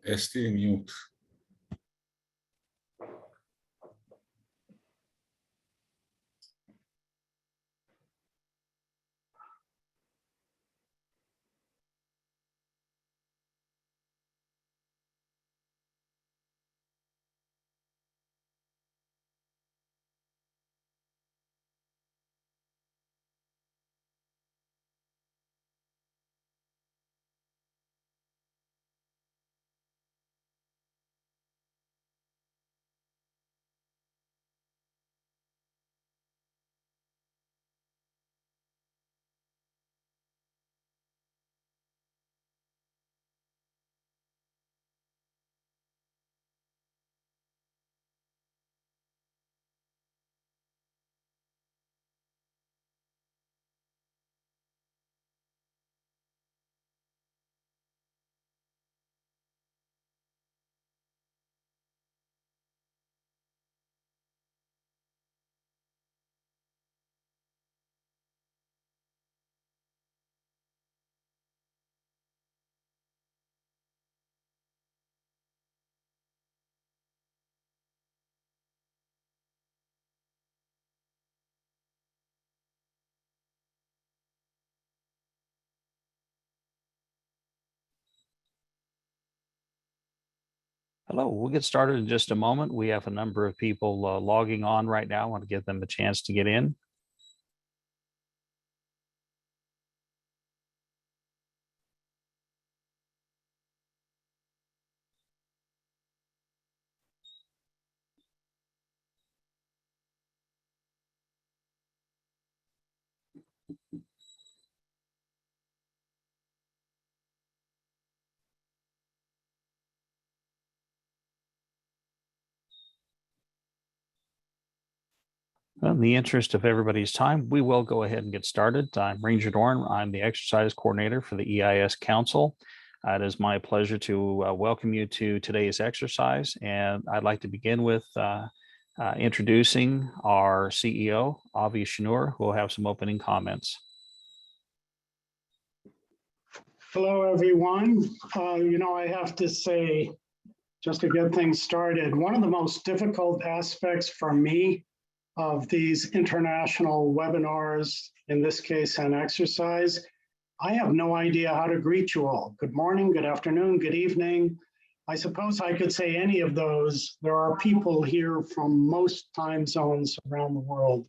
ST mute. Hello, we'll get started in just a moment. We have a number of people logging on right now. I want to give them a chance to get in. In the interest of everybody's time, we will go ahead and get started. I'm Ranger Dorn. I'm the exercise coordinator for the EIS Council. It is my pleasure to welcome you to today's exercise. And I'd like to begin with introducing our CEO, Avi Shanur, who will have some opening comments. Hello, everyone. I have to say, just to get things started, one of the most difficult aspects for me of these international webinars, in this case, an exercise, I have no idea how to greet you all. Good morning, good afternoon, good evening. I suppose I could say any of those. There are people here from most time zones around the world,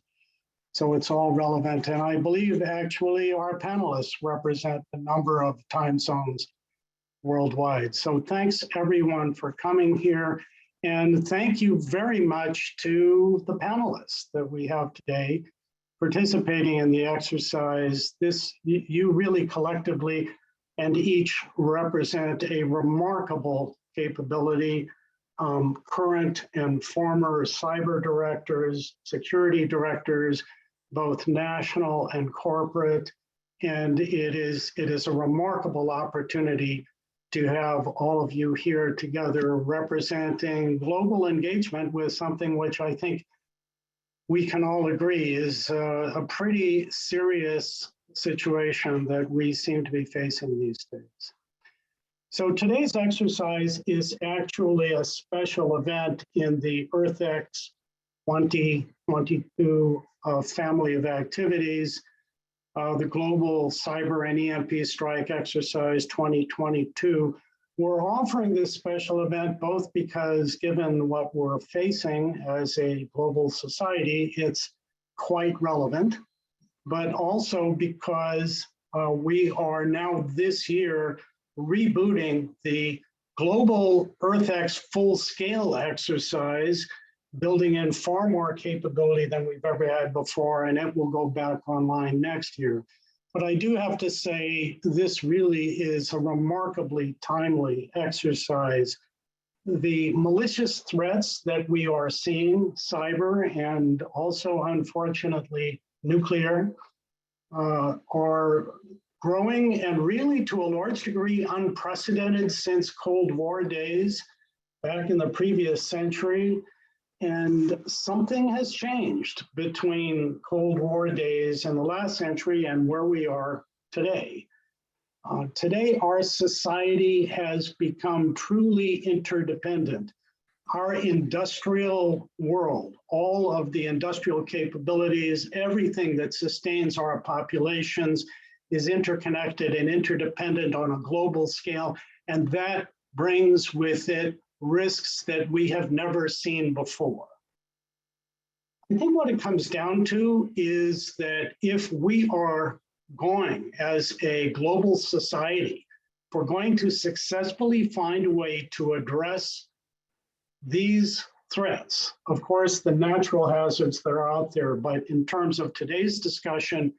so it's all relevant. And I believe actually our panelists represent a number of time zones worldwide. So thanks everyone for coming here. And thank you very much to the panelists that we have today participating in the exercise. You really collectively and each represent a remarkable capability. Current and former cyber directors, security directors, both national and corporate. And it is a remarkable opportunity to have all of you here together representing global engagement with something which I think we can all agree is a pretty serious situation that we seem to be facing these days. So today's exercise is actually a special event in the EarthX 2022 family of activities. The Global Cyber and EMP Strike Exercise 2022. We're offering this special event both because given what we're facing as a global society, it's quite relevant, but also because we are now this year rebooting the Global EarthX full-scale exercise, building in far more capability than we've ever had before, and it will go back online next year. But I do have to say, this really is a remarkably timely exercise. The malicious threats that we are seeing, cyber and also, unfortunately, nuclear, are growing and really to a large degree unprecedented since Cold War days back in the previous century. And something has changed between Cold War days and the last century and where we are today. Today, our society has become truly interdependent. Our industrial world, all of the industrial capabilities, everything that sustains our populations is interconnected and interdependent on a global scale, and that brings with it risks that we have never seen before. I think what it comes down to is that if we are going as a global society, if we're going to successfully find a way to address these threats, of course, the natural hazards that are out there, but in terms of today's discussion,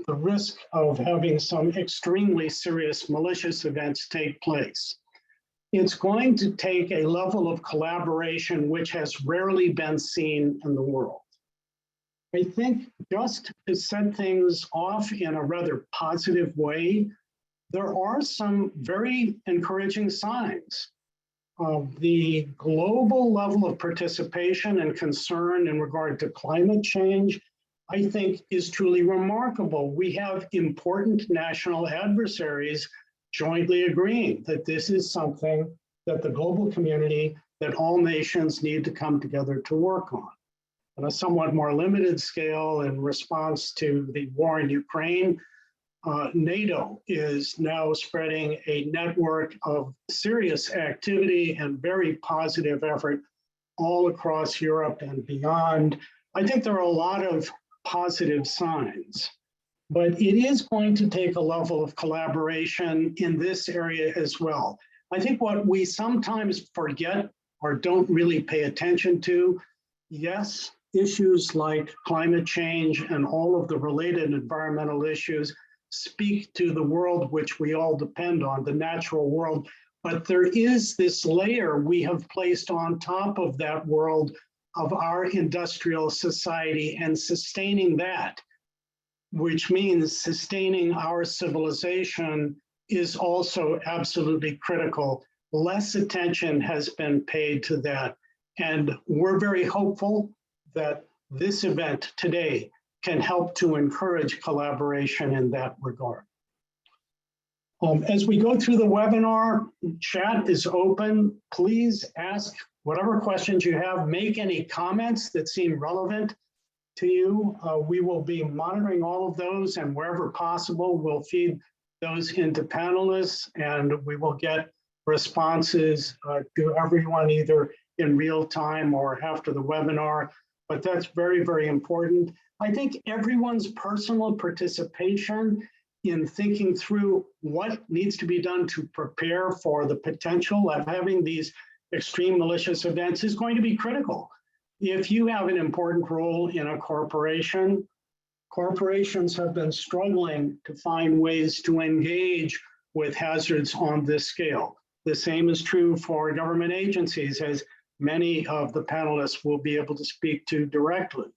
the risk of having some extremely serious malicious events take place. It's going to take a level of collaboration which has rarely been seen in the world. I think just to set things off in a rather positive way, there are some very encouraging signs. The global level of participation and concern in regard to climate change, I think, is truly remarkable. We have important national adversaries jointly agreeing that this is something that the global community, that all nations need to come together to work on. On a somewhat more limited scale, in response to the war in Ukraine, NATO is now spreading a network of serious activity and very positive effort all across Europe and beyond. I think there are a lot of positive signs, but it is going to take a level of collaboration in this area as well. I think what we sometimes forget or don't really pay attention to, yes, issues like climate change and all of the related environmental issues speak to the world which we all depend on, the natural world. But there is this layer we have placed on top of that world of our industrial society and sustaining that, which means sustaining our civilization, is also absolutely critical. Less attention has been paid to that. And we're very hopeful that this event today can help to encourage collaboration in that regard. As we go through the webinar, chat is open. Please ask whatever questions you have, make any comments that seem relevant to you. We will be monitoring all of those, and wherever possible, we'll feed those into panelists, and we will get responses to everyone either in real time or after the webinar. But that's very, very important. I think everyone's personal participation in thinking through what needs to be done to prepare for the potential of having these extreme malicious events is going to be critical. If you have an important role in a corporation, corporations have been struggling to find ways to engage with hazards on this scale. The same is true for government agencies, as many of the panelists will be able to speak to directly.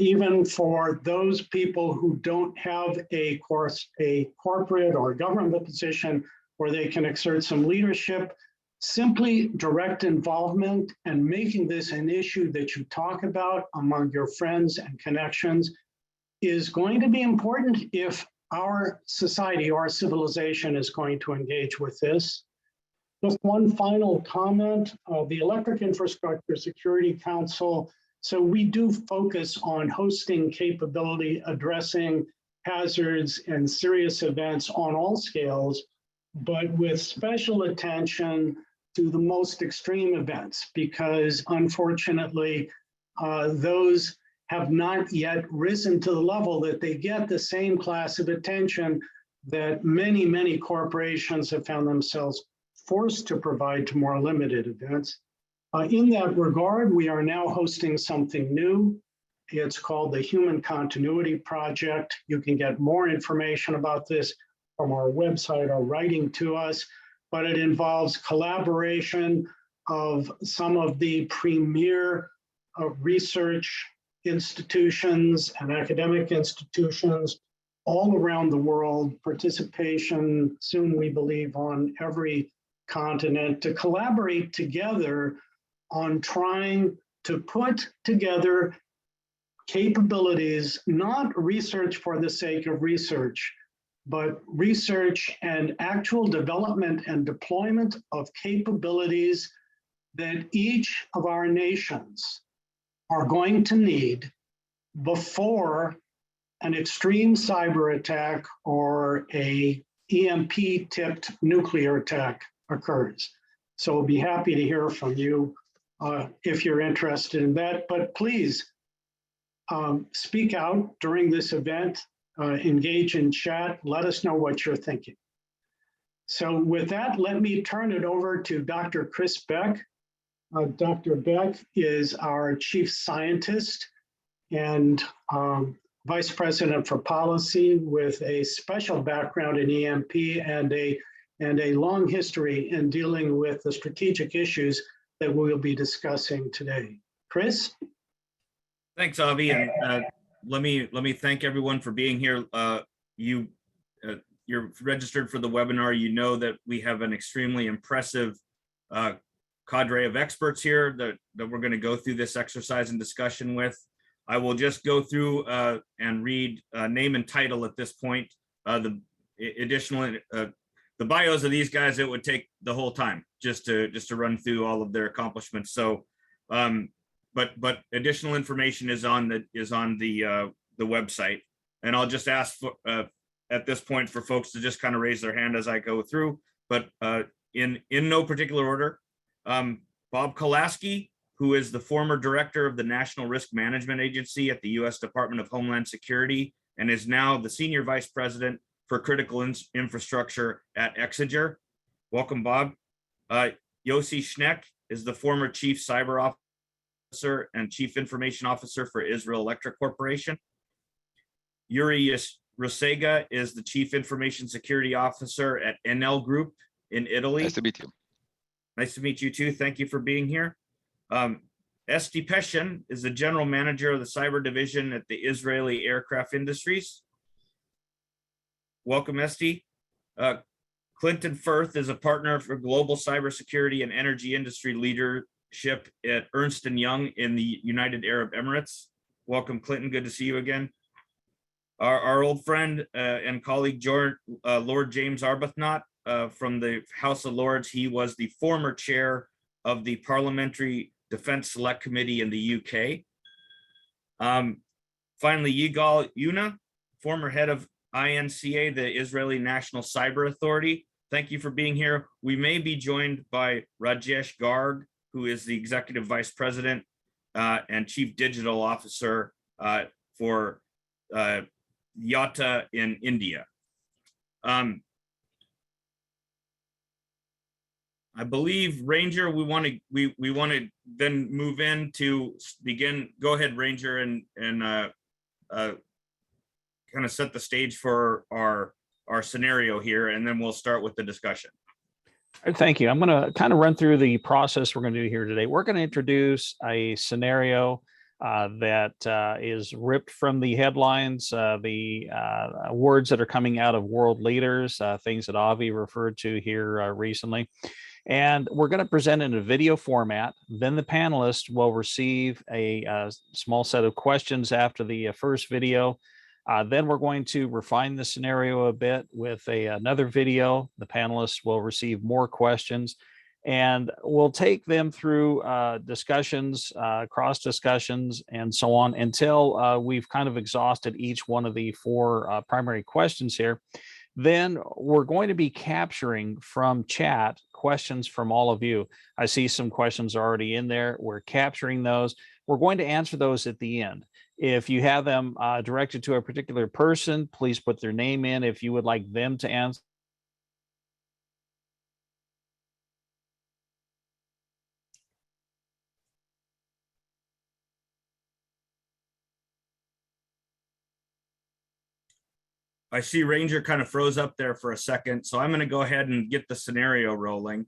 Even for those people who don't have a corporate or government position where they can exert some leadership, simply direct involvement and making this an issue that you talk about among your friends and connections is going to be important if our society, our civilization is going to engage with this. Just one final comment, the Electric Infrastructure Security Council. So we do focus on hosting capability, addressing hazards and serious events on all scales, but with special attention to the most extreme events, because unfortunately, those have not yet risen to the level that they get the same class of attention that many, many corporations have found themselves forced to provide to more limited events. In that regard, we are now hosting something new. It's called the Human Continuity Project. You can get more information about this from our website or writing to us, but it involves collaboration of some of the premier research institutions and academic institutions all around the world, participation soon, we believe, on every continent, to collaborate together on trying to put together capabilities, not research for the sake of research, but research and actual development and deployment of capabilities that each of our nations are going to need before an extreme cyber attack or a EMP tipped nuclear attack occurs. So we'll be happy to hear from you if you're interested in that, but please speak out during this event, engage in chat, let us know what you're thinking. So with that, let me turn it over to Dr. Chris Beck. Dr. Beck is our chief scientist and vice president for policy with a special background in EMP and a long history in dealing with the strategic issues that we will be discussing today. Chris? Thanks, Avi, and let me thank everyone for being here. You're registered for the webinar. You know that we have an extremely impressive cadre of experts here that we're going to go through this exercise and discussion with. I will just go through and read name and title at this point. The bios of these guys, it would take the whole time just to run through all of their accomplishments. So, but additional information is on the website, and I'll just ask for, at this point for folks to just kind of raise their hand as I go through. But in no particular order, Bob Kolaski, who is the former director of the National Risk Management Agency at the U.S. Department of Homeland Security and is now the senior vice president for critical infrastructure at Exeger. Welcome, Bob. Yossi Schneck is the former chief cyber officer and chief information officer for Israel Electric Corporation. Yuri Rosega is the chief information security officer at Enel Group in Italy. Nice to meet you. Nice to meet you too. Thank you for being here. Esti Peshin is the general manager of the cyber division at the Israeli Aircraft Industries. Welcome, Esti. Clinton Firth is a partner for global cybersecurity and energy industry leadership at Ernst & Young in the United Arab Emirates. Welcome, Clinton. Good to see you again. Our old friend and colleague, Lord James Arbuthnot from the House of Lords. He was the former chair of the Parliamentary Defense Select Committee in the UK. Finally, Yigal Yuna, former head of INCA, the Israeli National Cyber Authority. Thank you for being here. We may be joined by Rajesh Garg, who is the executive vice president and chief digital officer for Yata in India. I believe, Ranger, we want to then move in to begin. Go ahead, Ranger, and kind of set the stage for our scenario here, and then we'll start with the discussion. Thank you. I'm going to kind of run through the process we're going to do here today. We're going to introduce a scenario that is ripped from the headlines, the words that are coming out of world leaders, things that Avi referred to here recently. And we're going to present in a video format. Then the panelists will receive a small set of questions after the first video. Then we're going to refine the scenario a bit with another video. The panelists will receive more questions, and we'll take them through discussions, cross discussions, and so on until we've kind of exhausted each one of the four primary questions here. Then we're going to be capturing from chat questions from all of you. I see some questions already in there. We're capturing those. We're going to answer those at the end. If you have them directed to a particular person, please put their name in if you would like them to answer. I see Ranger kind of froze up there for a second, so I'm going to go ahead and get the scenario rolling.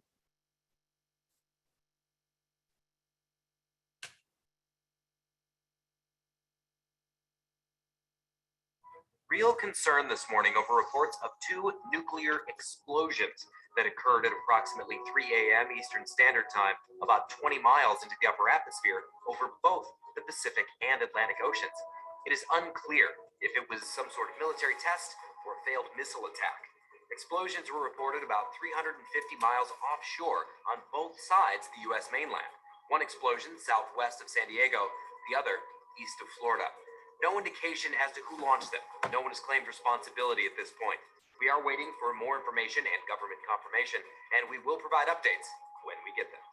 Real concern this morning over reports of 2 nuclear explosions that occurred at approximately 3 a.m. Eastern Standard Time, about 20 miles into the upper atmosphere over both the Pacific and Atlantic Oceans. It is unclear if it was some sort of military test or a failed missile attack. Explosions were reported about 350 miles offshore on both sides of the U.S. mainland. One explosion southwest of San Diego, the other east of Florida. No indication as to who launched them. No one has claimed responsibility at this point. We are waiting for more information and government confirmation, and we will provide updates when we get them.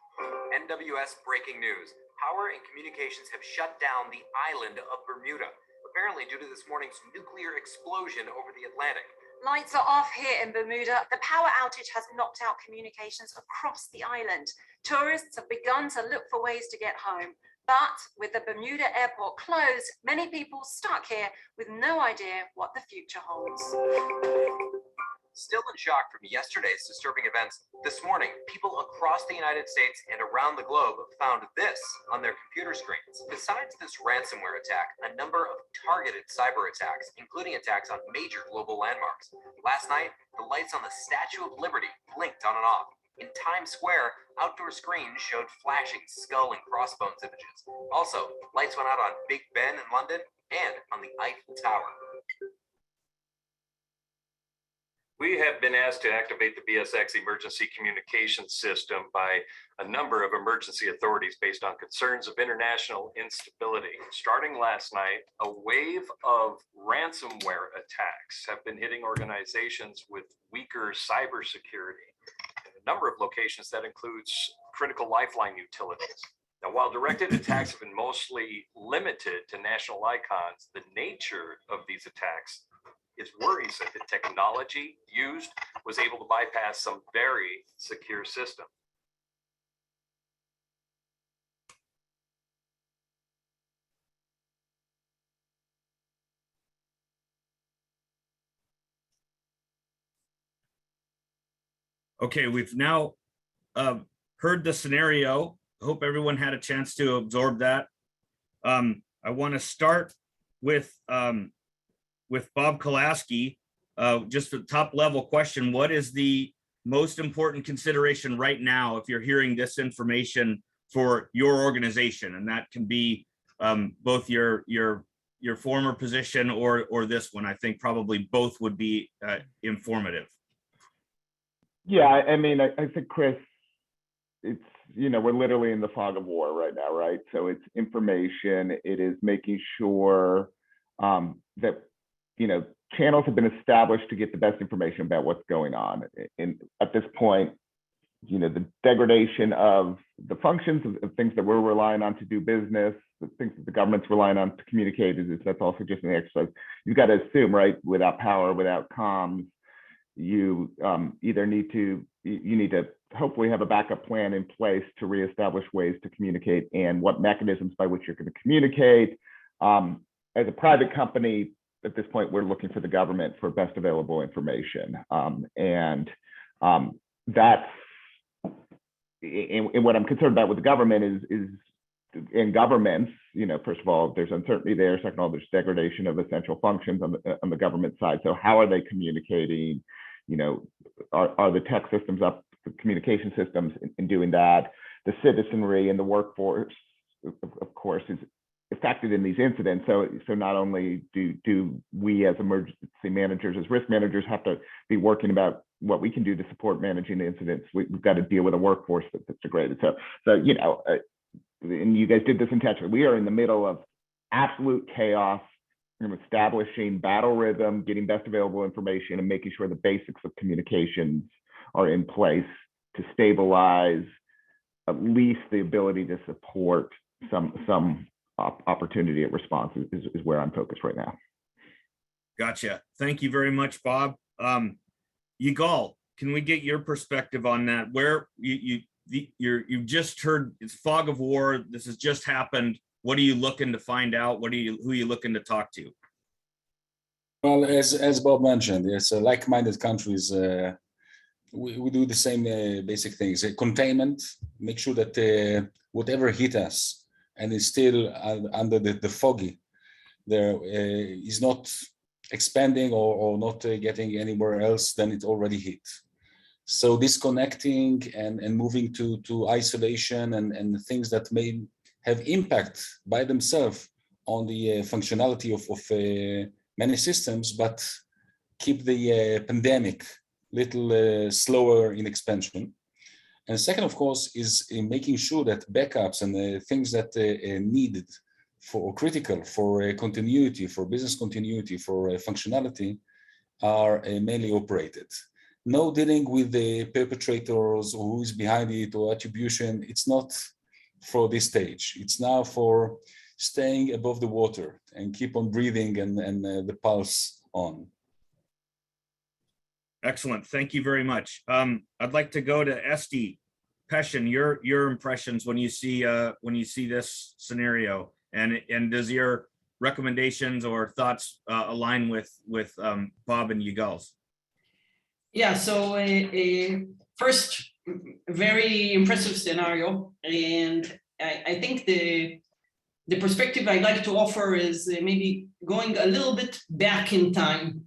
NWS breaking news. Power and communications have shut down the island of Bermuda, apparently due to this morning's nuclear explosion over the Atlantic. Lights are off here in Bermuda. The power outage has knocked out communications across the island. Tourists have begun to look for ways to get home. But with the Bermuda airport closed, many people stuck here with no idea what the future holds. Still in shock from yesterday's disturbing events, this morning, people across the United States and around the globe found this on their computer screens. Besides this ransomware attack, a number of targeted cyber attacks, including attacks on major global landmarks. Last night, the lights on the Statue of Liberty blinked on and off. In Times Square, outdoor screens showed flashing skull and crossbones images. Also, lights went out on Big Ben in London and on the Eiffel Tower. We have been asked to activate the BSX emergency communication system by a number of emergency authorities based on concerns of international instability. Starting last night, a wave of ransomware attacks have been hitting organizations with weaker cybersecurity in a number of locations that includes critical lifeline utilities. Now, while directed attacks have been mostly limited to national icons, the nature of these attacks is worrisome. The technology used was able to bypass some very secure systems. Okay, we've now heard the scenario. I hope everyone had a chance to absorb that. I want to start with Bob Kolaski. Just a top level question. What is the most important consideration right now if you're hearing this information for your organization? And that can be both your former position or this one. I think probably both would be informative. Yeah, I mean, I think, Chris, it's, we're literally in the fog of war right now, right? So it's information. It is making sure that, channels have been established to get the best information about what's going on. And at this point, the degradation of the functions of things that we're relying on to do business, the things that the government's relying on to communicate, that's also just an exercise. You've got to assume, right, without power, without comms, you either need to hopefully have a backup plan in place to reestablish ways to communicate and what mechanisms by which you're going to communicate. As a private company, at this point, we're looking for the government for best available information. And that's, and what I'm concerned about with the government is in governments, first of all, there's uncertainty there. Second of all, there's degradation of essential functions on the government side. So how are they communicating? Are the tech systems up, the communication systems in doing that? The citizenry and the workforce, of course, is affected in these incidents. So not only do we as emergency managers, as risk managers, have to be working about what we can do to support managing the incidents, we've got to deal with a workforce that's degraded. So and you guys did this intentionally. We are in the middle of absolute chaos, establishing battle rhythm, getting best available information, and making sure the basics of communications are in place to stabilize at least the ability to support some opportunity at response is where I'm focused right now. Gotcha. Thank you very much, Bob. Yigal, can we get your perspective on that? Where you've just heard it's fog of war. This has just happened. What are you looking to find out? Who are you looking to talk to? Well, as Bob mentioned, it's like-minded countries. We do the same basic things. Containment, make sure that whatever hit us and is still under the foggy, there is not expanding or not getting anywhere else than it already hit. So disconnecting and moving to isolation and things that may have impact by themselves on the functionality of many systems, but keep the pandemic little slower in expansion. And second, of course, is in making sure that backups and the things that needed for critical for continuity, for business continuity, for functionality are mainly operated. No dealing with the perpetrators or who is behind it or attribution. It's not for this stage. It's now for staying above the water and keep on breathing and the pulse on. Excellent. Thank you very much. I'd like to go to Esti Peshin, your impressions when you see this scenario, and does your recommendations or thoughts align with Bob and Yigal's? Yeah, so first, very impressive scenario. And I think the perspective I'd like to offer is maybe going a little bit back in time.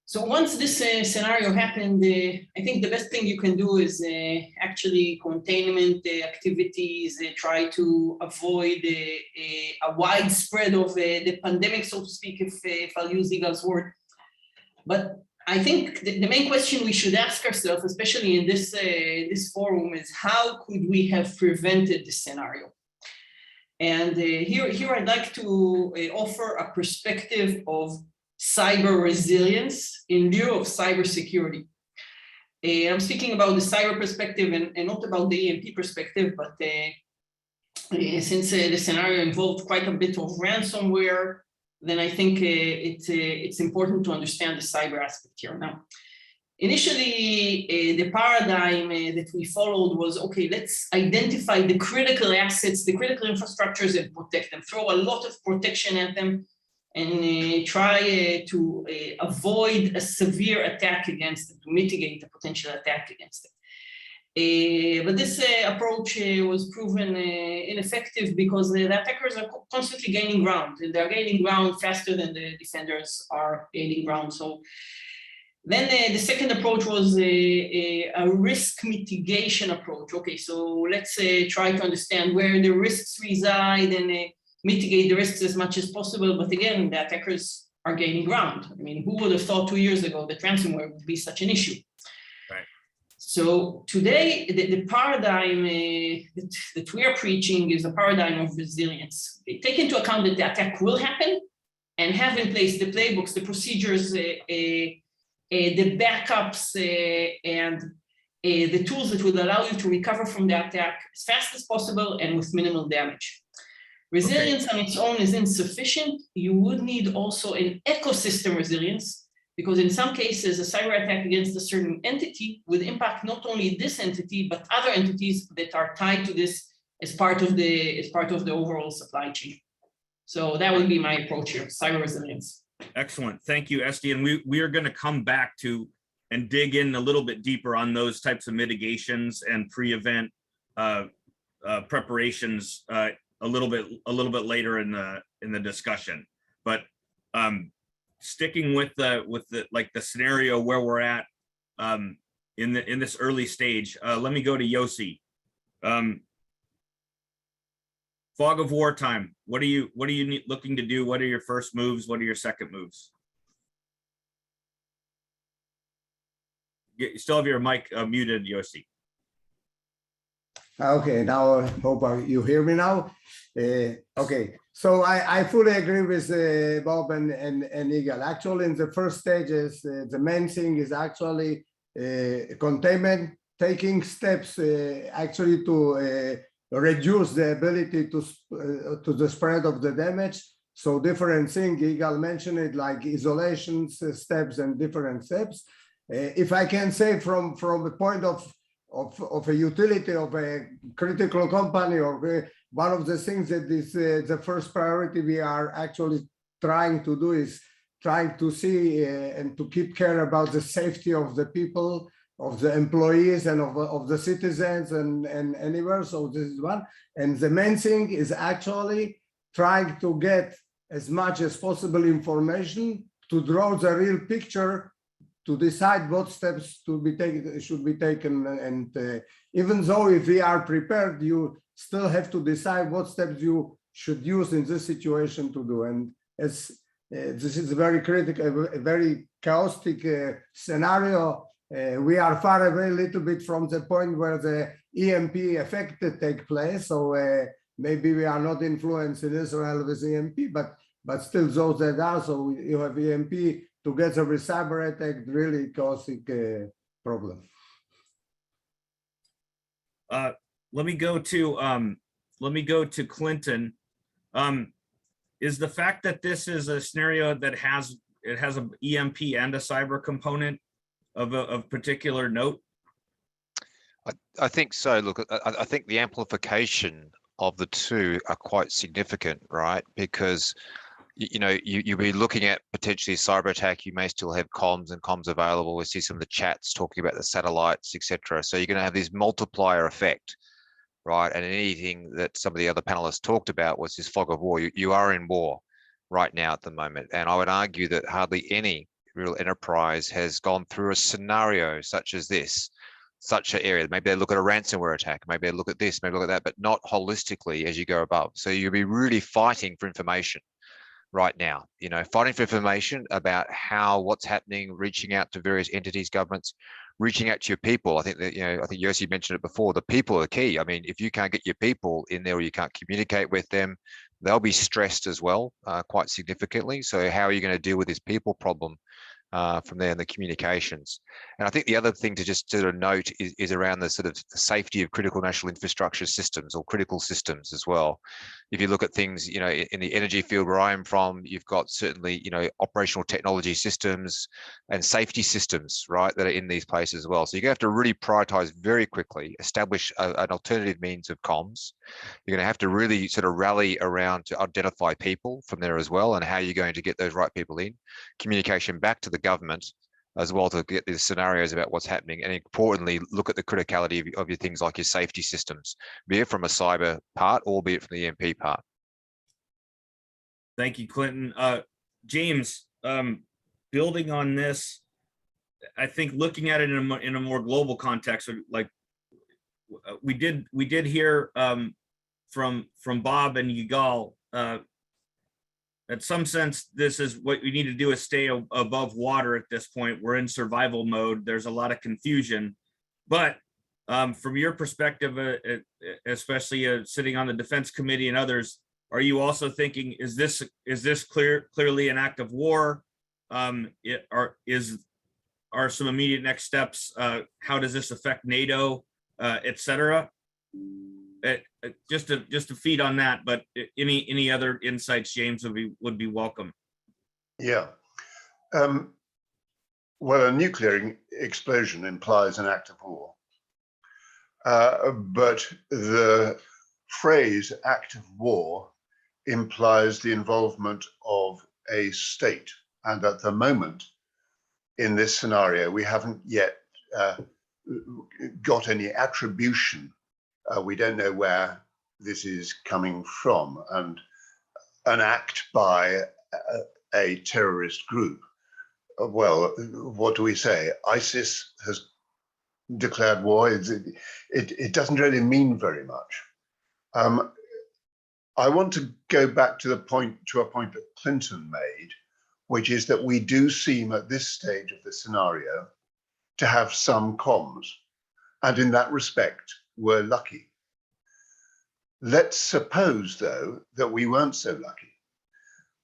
So once this scenario happened, I think the best thing you can do is actually containment activities, try to avoid a widespread of the pandemic, so to speak, if I'll use Yigal's word. But I think the main question we should ask ourselves, especially in this forum, is how could we have prevented this scenario? And here I'd like to offer a perspective of cyber resilience in lieu of cybersecurity. I'm speaking about the cyber perspective and not about the EMP perspective, but since the scenario involved quite a bit of ransomware, then I think it's important to understand the cyber aspect here. Now, initially, the paradigm that we followed was, okay, let's identify the critical assets, the critical infrastructures, and protect them, throw a lot of protection at them, and try to avoid a severe attack against them, to mitigate a potential attack against them. But this approach was proven ineffective because the attackers are constantly gaining ground, and they're gaining ground faster than the defenders are gaining ground. So then the second approach was a risk mitigation approach. Okay, so let's try to understand where the risks reside and mitigate the risks as much as possible. But again, the attackers are gaining ground. I mean, who would have thought 2 years ago that ransomware would be such an issue? Right. So today, the paradigm that we are preaching is a paradigm of resilience. Take into account that the attack will happen and have in place the playbooks, the procedures, the backups, and the tools that will allow you to recover from the attack as fast as possible and with minimal damage. Resilience on its own is insufficient. You would need also an ecosystem resilience, because in some cases, a cyber attack against a certain entity would impact not only this entity, but other entities that are tied to this as part of the overall supply chain. So that would be my approach here, cyber resilience. Excellent. Thank you, Esti. And we are going to come back to and dig in a little bit deeper on those types of mitigations and pre-event preparations a little bit later in the discussion. But sticking with the scenario where we're at in this early stage, let me go to Yossi. Fog of war time. What are you looking to do? What are your first moves? What are your second moves? You still have your mic muted, Yossi. Okay, now I hope you hear me now. Okay, so I fully agree with Bob and Yigal. Actually, in the first stages, the main thing is actually containment, taking steps actually to reduce the ability to the spread of the damage. So different things, Yigal mentioned it, like isolation steps and different steps. If I can say from the point of a utility of a critical company, or one of the things that is the first priority we are actually trying to do is trying to see and to keep care about the safety of the people, of the employees, and of the citizens and anywhere. So this is one. And the main thing is actually trying to get as much as possible information to draw the real picture, to decide what steps should be taken. And even though if we are prepared, you still have to decide what steps you should use in this situation to do. And as this is a very critical, a very chaotic scenario. We are far away a little bit from the point where the EMP effect take place. So maybe we are not influenced in Israel with EMP, but still those that are. So you have EMP together with cyber attack, really causing a problem. Let me go to Clinton. Is the fact that this is a scenario that has an EMP and a cyber component of particular note? I think so. Look, I think the amplification of the two are quite significant, right? Because you'll be looking at potentially a cyber attack. You may still have comms and comms available. We see some of the chats talking about the satellites, etc. So you're going to have this multiplier effect, right? And anything that some of the other panelists talked about was this fog of war. You are in war right now at the moment, and I would argue that hardly any real enterprise has gone through a scenario such as this, such an area. Maybe they look at a ransomware attack, maybe they look at this, maybe look at that, but not holistically as you go above. So you'll be really fighting for information right now, fighting for information about what's happening, reaching out to various entities, governments, reaching out to your people. I think that, I think Yossi mentioned it before, the people are key. I mean, if you can't get your people in there or you can't communicate with them, they'll be stressed as well, quite significantly. So how are you going to deal with this people problem from there in the communications? And I think the other thing to just sort of note is around the sort of safety of critical national infrastructure systems or critical systems as well. If you look at things, in the energy field where I'm from, you've got certainly, operational technology systems and safety systems, right, that are in these places as well. So you're going to have to really prioritize very quickly, establish an alternative means of comms. You're going to have to really sort of rally around to identify people from there as well, and how you're going to get those right people in, communication back to the government as well to get these scenarios about what's happening, and importantly, look at the criticality of your things like your safety systems, be it from a cyber part or be it from the EMP part. Thank you, Clinton. James, building on this, I think looking at it in a more global context, like we did hear from Bob and Yigal, in some sense, this is what we need to do is stay above water at this point. We're in survival mode. There's a lot of confusion, but from your perspective, especially sitting on the Defense Committee and others, are you also thinking, is this clearly an act of war? Are some immediate next steps? How does this affect NATO, et cetera? Just to feed on that, but any other insights, James, would be welcome. Yeah. Well, a nuclear explosion implies an act of war, but the phrase "act of war" implies the involvement of a state, and at the moment, in this scenario, we haven't yet got any attribution. We don't know where this is coming from, and an act by a terrorist group. Well, what do we say? ISIS has declared war. It doesn't really mean very much. I want to go back to a point that Clinton made, which is that we do seem at this stage of the scenario to have some comms, and in that respect, we're lucky. Let's suppose, though, that we weren't so lucky.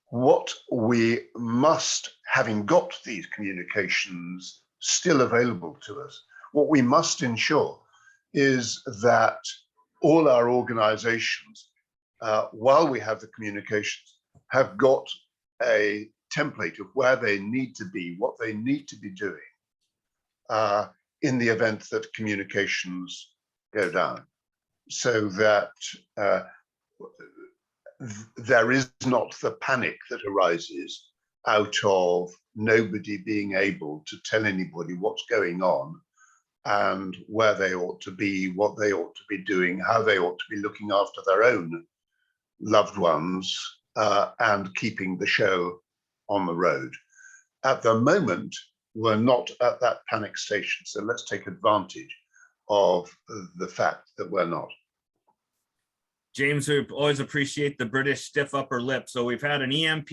What we must, having got these communications still available to us, what we must ensure is that all our organizations, while we have the communications, have got a template of where they need to be, what they need to be doing in the event that communications go down, so that there is not the panic that arises out of nobody being able to tell anybody what's going on and where they ought to be, what they ought to be doing, how they ought to be looking after their own loved ones and keeping the show on the road. At the moment, we're not at that panic station, so let's take advantage of the fact that we're not. James, we always appreciate the British stiff upper lip. So we've had an EMP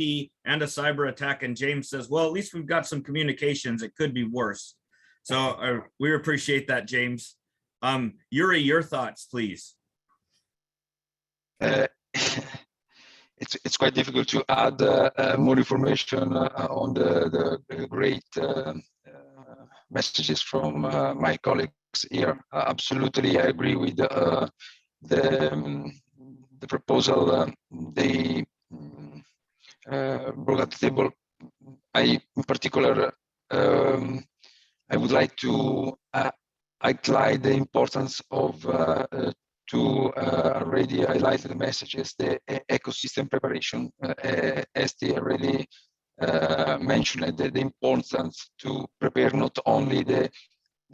and a cyber attack, and James says, well, at least we've got some communications. It could be worse. So we appreciate that, James. Yuri, your thoughts, please. It's quite difficult to add more information on the great messages from my colleagues here. Absolutely, I agree with the proposal they brought at the table. In particular, I would like to highlight the importance of two already highlighted messages, the ecosystem preparation, as they already mentioned, the importance to prepare not only the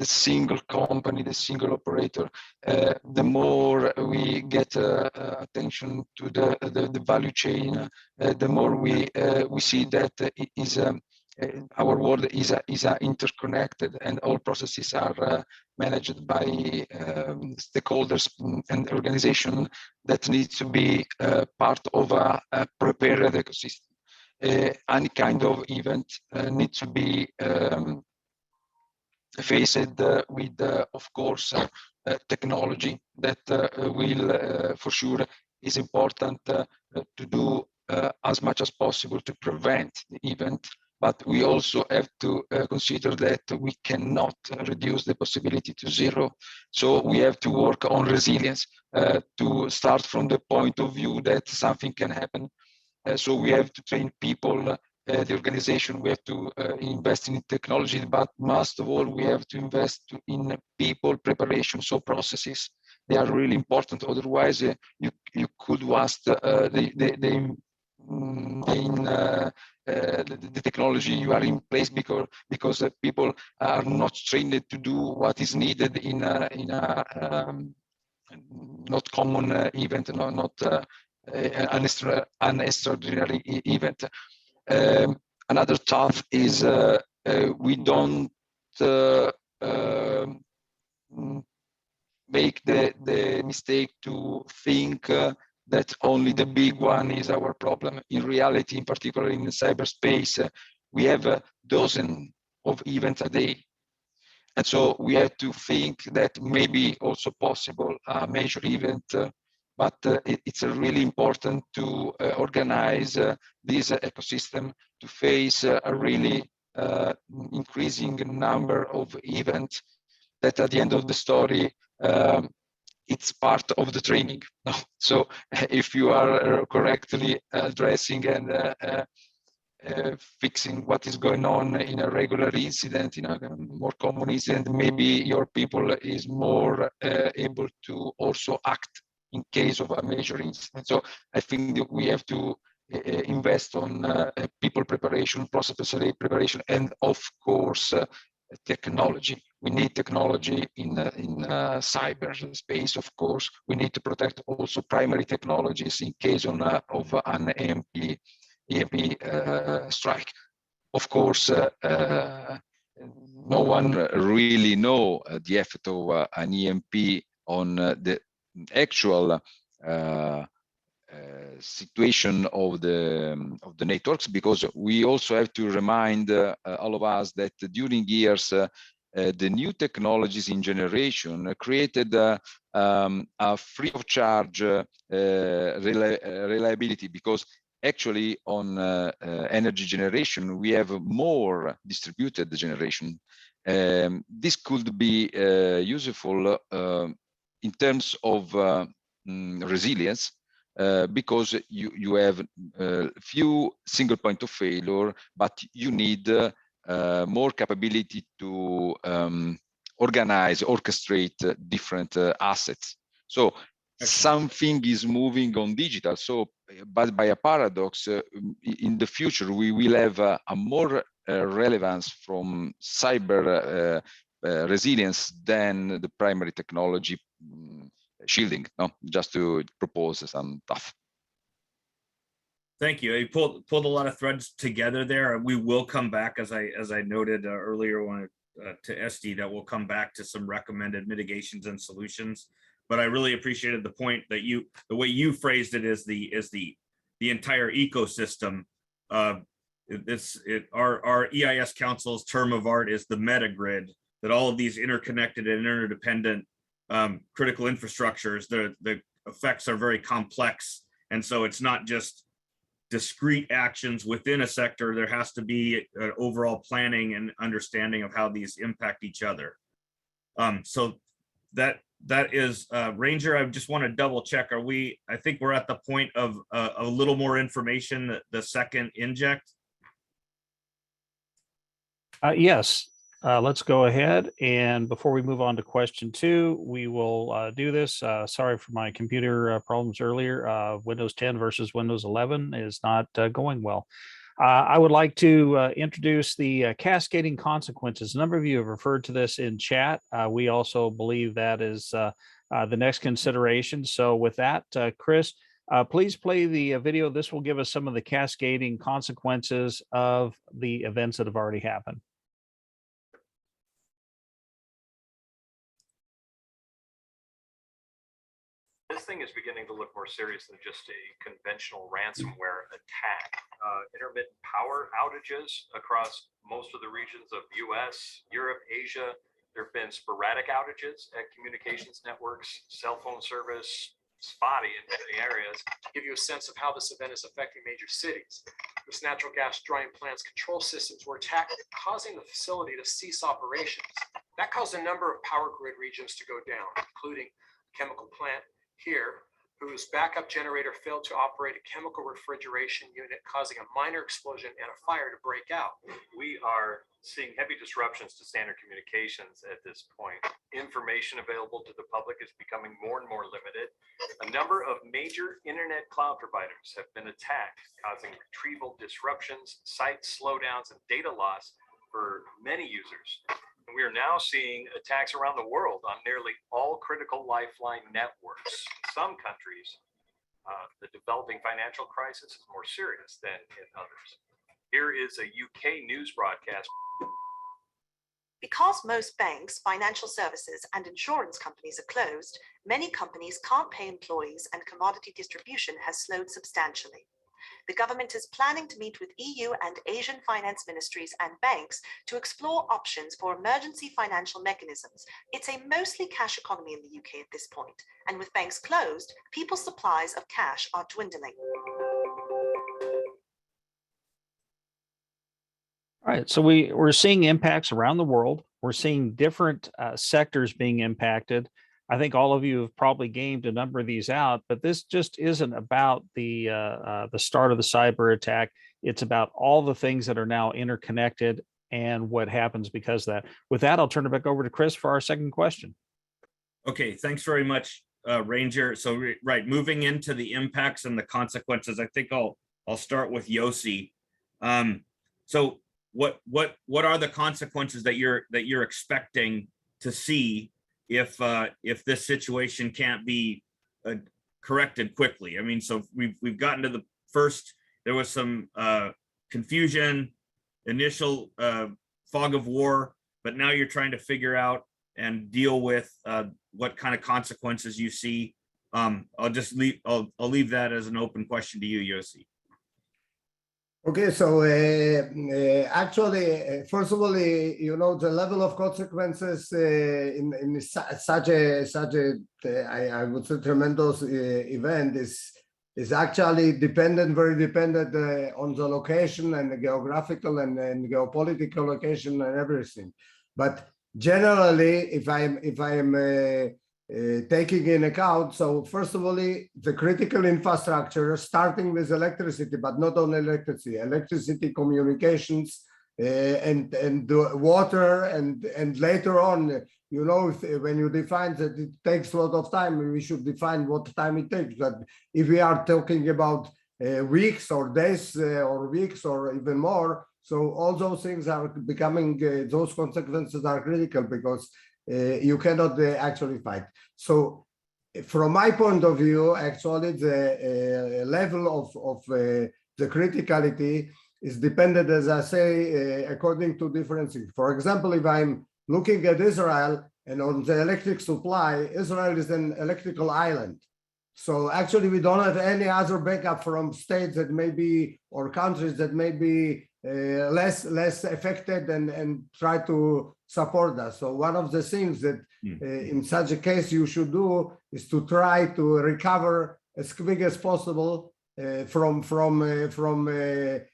single company, the single operator. The more we get attention to the value chain, the more we see that it is our world is interconnected, and all processes are managed by stakeholders and organizations that need to be part of a prepared ecosystem. Any kind of event needs to be faced with, of course, technology that will, for sure, is important to do as much as possible to prevent the event. But we also have to consider that we cannot reduce the possibility to zero. So we have to work on resilience to start from the point of view that something can happen. So we have to train people, the organization, we have to invest in technology, but most of all, we have to invest in people preparation, so processes. They are really important. Otherwise, you could waste the technology you are in place because people are not trained to do what is needed in a not common event, not an extraordinary event. Another thought is we don't make the mistake to think that only the big one is our problem. In reality, in particular in cyberspace, we have dozens of events a day. And so we have to think that maybe also possible a major event, but it's really important to organize this ecosystem to face a really increasing number of events that at the end of the story, it's part of the training. So if you are correctly addressing and fixing what is going on in a regular incident, in a more common incident, maybe your people is more able to also act in case of a major incident. So I think that we have to invest on people preparation, process preparation, and of course, technology. We need technology in cyberspace, of course. We need to protect also primary technologies in case of an EMP strike. Of course, no one really know the effect of an EMP on the actual situation of the networks, because we also have to remind all of us that during years the new technologies in generation created a free of charge reliability, because actually on energy generation we have more distributed generation. This could be useful in terms of resilience, because you have few single point of failure, but you need more capability to organize, orchestrate different assets. So something is moving on digital. So, but by a paradox, in the future, we will have a more relevance from cyber resilience than the primary technology shielding. No, just to propose some stuff. Thank you. You pulled a lot of threads together there. We will come back, as I noted earlier, to SD, that we'll come back to some recommended mitigations and solutions. but I really appreciated the point that the way you phrased it is the entire ecosystem. Our EIS Council's term of art is the meta grid, that all of these interconnected and interdependent critical infrastructures, the effects are very complex. And so it's not just discrete actions within a sector. There has to be an overall planning and understanding of how these impact each other. So that is Ranger. I just want to double check. I think we're at the point of a little more information, the second inject. Yes, let's go ahead. And before we move on to question 2, we will do this. Sorry for my computer problems earlier. Windows 10 versus Windows 11 is not going well. I would like to introduce the cascading consequences. A number of you have referred to this in chat. We also believe that is the next consideration. So with that, Chris, please play the video. This will give us some of the cascading consequences of the events that have already happened. This thing is beginning to look more serious than just a conventional ransomware attack. Intermittent power outages across most of the regions of US, Europe, Asia. There have been sporadic outages at communications networks, cell phone service, spotty in many areas. To give you a sense of how this event is affecting major cities, this natural gas drying plant's control systems were attacked, causing the facility to cease operations. That caused a number of power grid regions to go down, including a chemical plant here, whose backup generator failed to operate a chemical refrigeration unit, causing a minor explosion and a fire to break out. We are seeing heavy disruptions to standard communications at this point. Information available to the public is becoming more and more limited. A number of major internet cloud providers have been attacked, causing retrieval disruptions, site slowdowns, and data loss for many users. And we are now seeing attacks around the world on nearly all critical lifeline networks. Some countries, the developing financial crisis is more serious than in others. Here is a UK news broadcast. Because most banks, financial services, and insurance companies are closed, many companies can't pay employees and commodity distribution has slowed substantially. The government is planning to meet with EU and Asian finance ministries and banks to explore options for emergency financial mechanisms. It's a mostly cash economy in the UK at this point, and with banks closed, people's supplies of cash are dwindling. All right, so we're seeing impacts around the world. We're seeing different sectors being impacted. I think all of you have probably gamed a number of these out, but this just isn't about the start of the cyber attack. It's about all the things that are now interconnected and what happens because of that. With that, I'll turn it back over to Chris for our second question. Okay, thanks very much, Ranger. So right, moving into the impacts and the consequences, I think I'll start with Yossi. So what are the consequences that you're expecting to see if this situation can't be corrected quickly? I mean, so we've gotten to the first, there was some confusion, initial fog of war, but now you're trying to figure out and deal with what kind of consequences you see. I'll leave that as an open question to you, Yossi. Okay, so actually, first of all, you know, the level of consequences in such a I would say tremendous event is actually very dependent on the location and the geographical and geopolitical location and everything. But generally, if I'm taking in account, so first of all, the critical infrastructure, starting with electricity, but not only electricity, communications, and water, and later on, you know, when you define that it takes a lot of time, we should define what time it takes. But if we are talking about weeks or days or weeks or even more, so all those things are becoming, those consequences are critical because you cannot actually fight. So from my point of view, actually the level of the criticality is dependent, as I say, according to different things. For example, if I'm looking at Israel, And on the electric supply, Israel is an electrical island. So actually, we don't have any other backup from states that may be, or countries that may be less affected and try to support us. So one of the things that in such a case you should do is to try to recover as quick as possible from the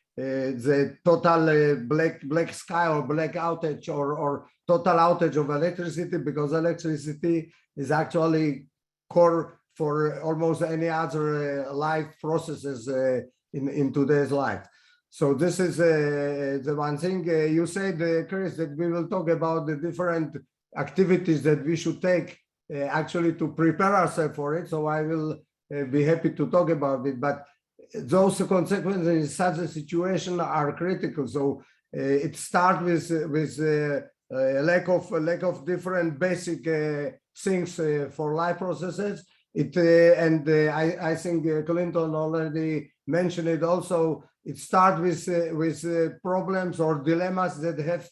total black sky or black outage or total outage of electricity, because electricity is actually core for almost any other life processes in today's life. So this is the one thing. You said, Chris, that we will talk about the different activities that we should take actually to prepare ourselves for it. So I will be happy to talk about it. But those consequences in such a situation are critical. So it starts with lack of different basic things for life processes. I think Clinton already mentioned it also. It starts with problems or dilemmas that have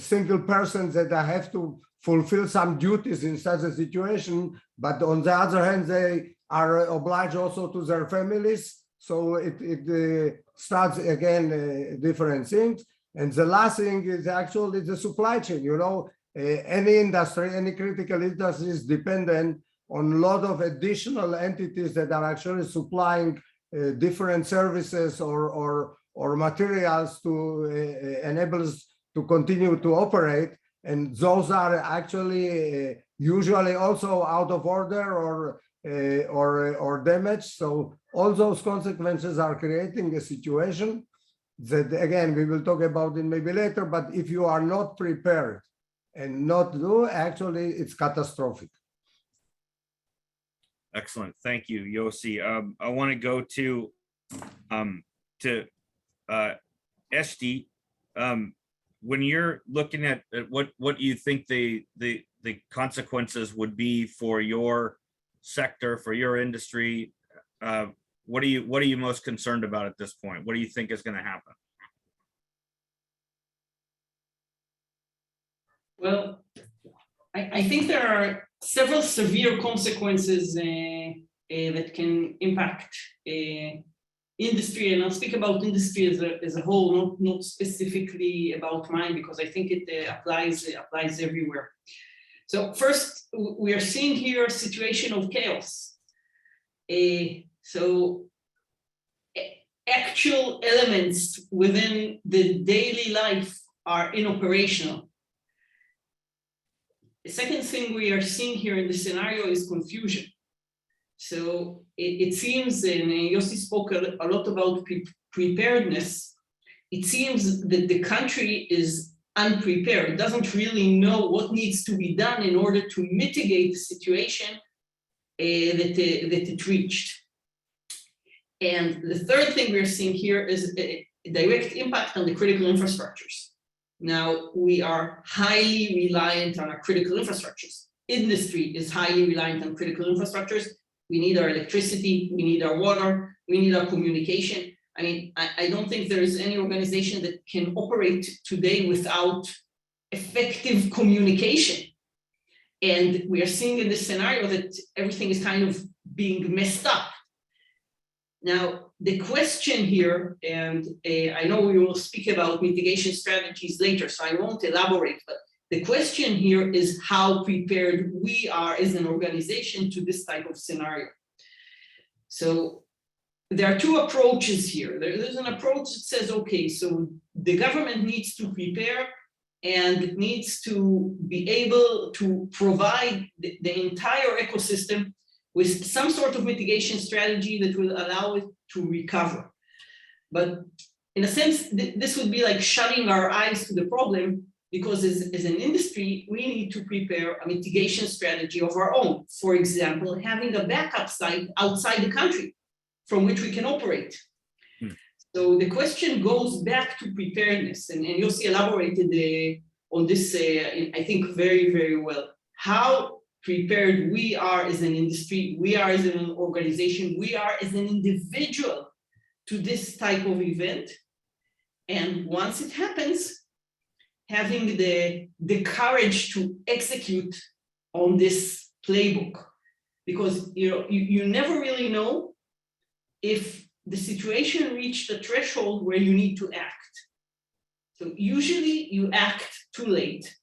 single persons that have to fulfill some duties in such a situation, but on the other hand, they are obliged also to their families. So it starts again different things. And the last thing is actually the supply chain. You know, any industry, any critical industry is dependent on a lot of additional entities that are actually supplying different services or materials to enable us to continue to operate. And those are actually usually also out of order or damaged. So all those consequences are creating a situation that, again, we will talk about it maybe later, but if you are not prepared and not do, actually it's catastrophic. Excellent. Thank you, Yossi. I want to go to Eshti. When you're looking at what you think the consequences would be for your sector, for your industry, what are you most concerned about at this point? What do you think is going to happen? Well, I think there are several severe consequences that can impact industry, and I'll speak about industry as a whole, not specifically about mine, because I think it applies everywhere. So first, we are seeing here a situation of chaos. So actual elements within the daily life are inoperational. The second thing we are seeing here in the scenario is confusion. So it seems, and Yossi spoke a lot about preparedness, it seems that the country is unprepared. It doesn't really know what needs to be done in order to mitigate the situation that it reached. And the third thing we're seeing here is a direct impact on the critical infrastructures. Now, we are highly reliant on our critical infrastructures. Industry is highly reliant on critical infrastructures. We need our electricity, we need our water, we need our communication. I mean, I don't think there is any organization that can operate today without effective communication. And we are seeing in this scenario that everything is kind of being messed up. Now, the question here, and I know we will speak about mitigation strategies later, so I won't elaborate, but the question here is how prepared we are as an organization to this type of scenario. So there are two approaches here. There's an approach that says, okay, so the government needs to prepare and needs to be able to provide the entire ecosystem with some sort of mitigation strategy that will allow it to recover. But in a sense, this would be like shutting our eyes to the problem, because as an industry, we need to prepare a mitigation strategy of our own. For example, having a backup site outside the country from which we can operate. So the question goes back to preparedness, and Yossi elaborated on this, I think, very, very well. How prepared we are as an industry, we are as an organization, we are as an individual to this type of event. And once it happens, having the courage to execute on this playbook, because you never really know if the situation reached a threshold where you need to act. So usually you act too late.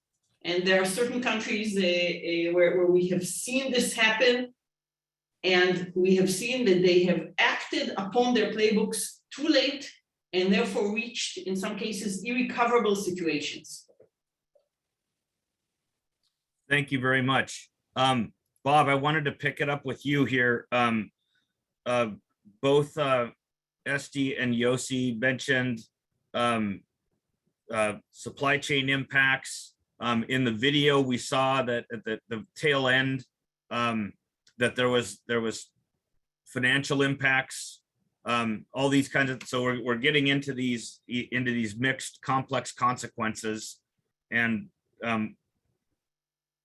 And there are certain countries where we have seen this happen, and we have seen that they have acted upon their playbooks too late and therefore reached, in some cases, irrecoverable situations. Thank you very much. Bob, I wanted to pick it up with you here. Both Esty and Yossi mentioned supply chain impacts. In the video, we saw that at the tail end, that there was financial impacts, all these kinds of, so we're getting into these mixed complex consequences, and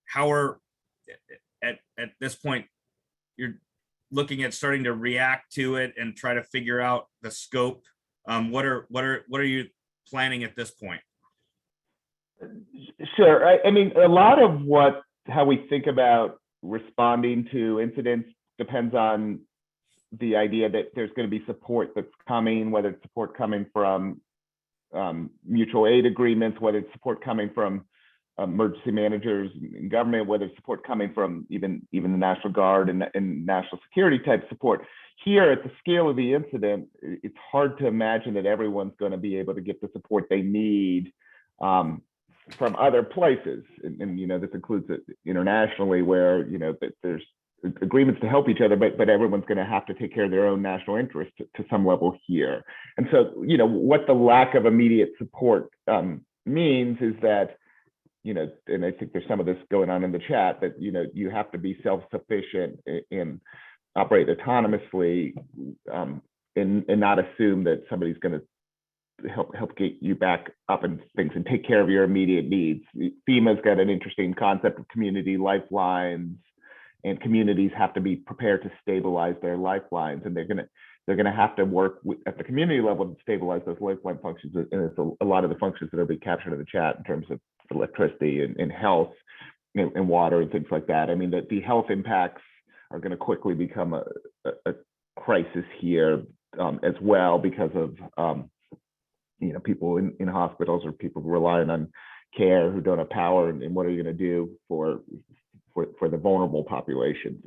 how are at this point you're looking at starting to react to it and try to figure out the scope. What are you planning at this point? Sure. I mean, a lot of how we think about responding to incidents depends on the idea that there's going to be support that's coming, whether it's support coming from mutual aid agreements, whether it's support coming from emergency managers in government, whether it's support coming from even the National Guard and national security type support. Here, at the scale of the incident, it's hard to imagine that everyone's going to be able to get the support they need from other places, and this includes it internationally, where that there's agreements to help each other, but everyone's going to have to take care of their own national interest to some level here. And so, what the lack of immediate support means is that, and I think there's some of this going on in the chat, that you have to be self-sufficient and operate autonomously, and not assume that somebody's going to help get you back up and things and take care of your immediate needs. FEMA's got an interesting concept of community lifelines, and communities have to be prepared to stabilize their lifelines, and they're gonna have to work at the community level to stabilize those lifeline functions. And it's a lot of the functions that are being captured in the chat in terms of electricity and health and water and things like that. I mean, the health impacts are going to quickly become a crisis here as well, because of people in hospitals, or people relying on care who don't have power, and what are you going to do for the vulnerable populations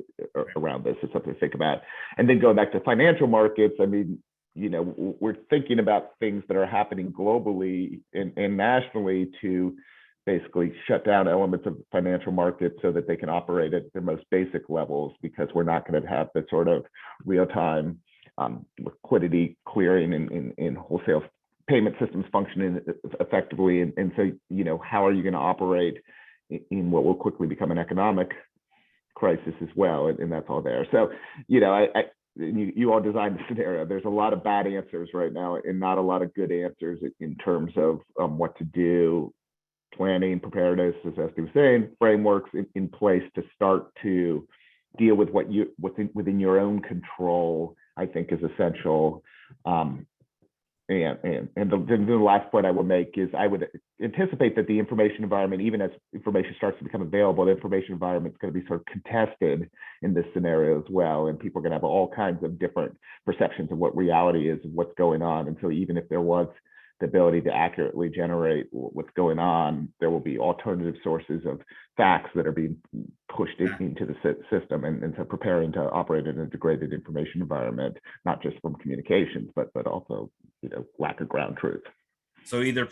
around this? Is something to think about. And then going back to financial markets, I mean, we're thinking about things that are happening globally and nationally to basically shut down elements of financial markets so that they can operate at their most basic levels, because we're not going to have the sort of real-time liquidity clearing and wholesale payment systems functioning effectively. And so, how are you going to operate in what will quickly become an economic crisis as well? And that's all there. So, you all designed the scenario. There's a lot of bad answers right now, and not a lot of good answers in terms of what to do. Planning, preparedness, as Esty was saying, frameworks in place to start to deal with what's within your own control, I think, is essential. And the last point I will make is, I would anticipate that the information environment, even as information starts to become available, the information environment is going to be sort of contested in this scenario as well. And people are going to have all kinds of different perceptions of what reality is and what's going on. And so even if there was the ability to accurately generate what's going on, there will be alternative sources of facts that are being pushed into the system, and so preparing to operate in a degraded information environment, not just from communications, but also lack of ground truth. So either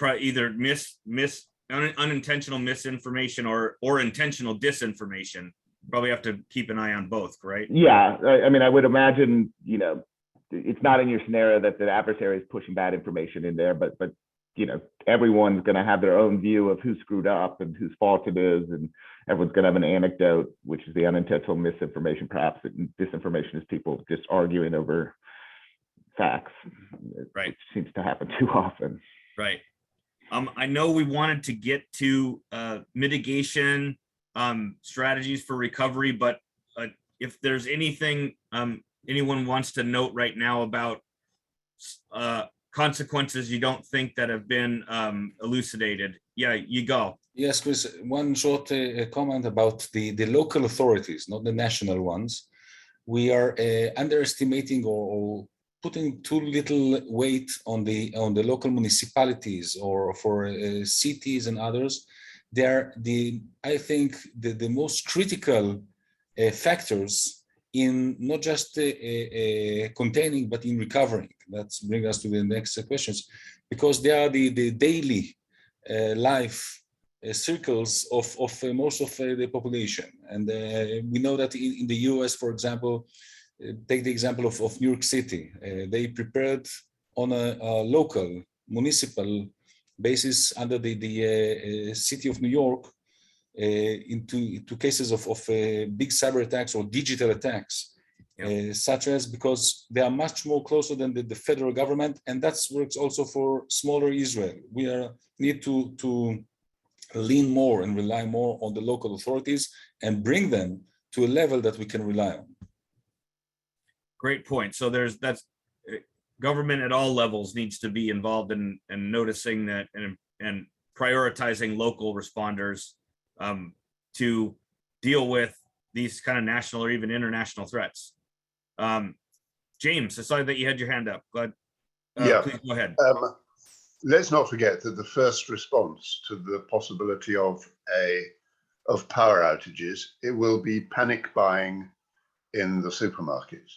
unintentional misinformation or intentional disinformation. Probably have to keep an eye on both, right? Yeah, I mean, I would imagine it's not in your scenario that the adversary is pushing bad information in there, but everyone's going to have their own view of who screwed up and whose fault it is, and everyone's going to have an anecdote, which is the unintentional misinformation. Perhaps disinformation is people just arguing over facts, right? Which seems to happen too often. Right. I know we wanted to get to mitigation strategies for recovery, but if there's anything anyone wants to note right now about consequences you don't think that have been elucidated. yeah, you go. Yes, Chris, one short comment about the local authorities, not the national ones. We are underestimating or putting too little weight on the local municipalities or for cities and others. They are I think the most critical factors in not just containing but in recovering. That's bring us to the next questions, because they are the daily life circles of most of the population. And we know that in the US, for example, take the example of New York City. They prepared on a local municipal basis under the city of New York into cases of big cyber attacks or digital attacks, such as, because they are much more closer than the federal government, and that works also for smaller Israel. We need to lean more and rely more on the local authorities and bring them to a level that we can rely on. Great point. So that's government at all levels needs to be involved in noticing that and prioritizing local responders to deal with these kind of national or even international threats. James, I saw that you had your hand up. Glad. Please go ahead. Let's not forget that the first response to the possibility of power outages, it will be panic buying in the supermarkets,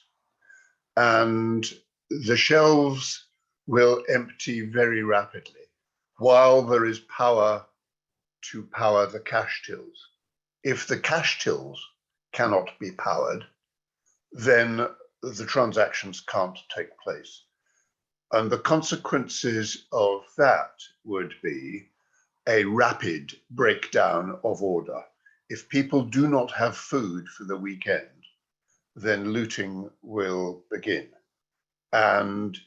and the shelves will empty very rapidly while there is power to power the cash tills. If the cash tills cannot be powered, then the transactions can't take place. And the consequences of that would be a rapid breakdown of order. If people do not have food for the weekend, then looting will begin. And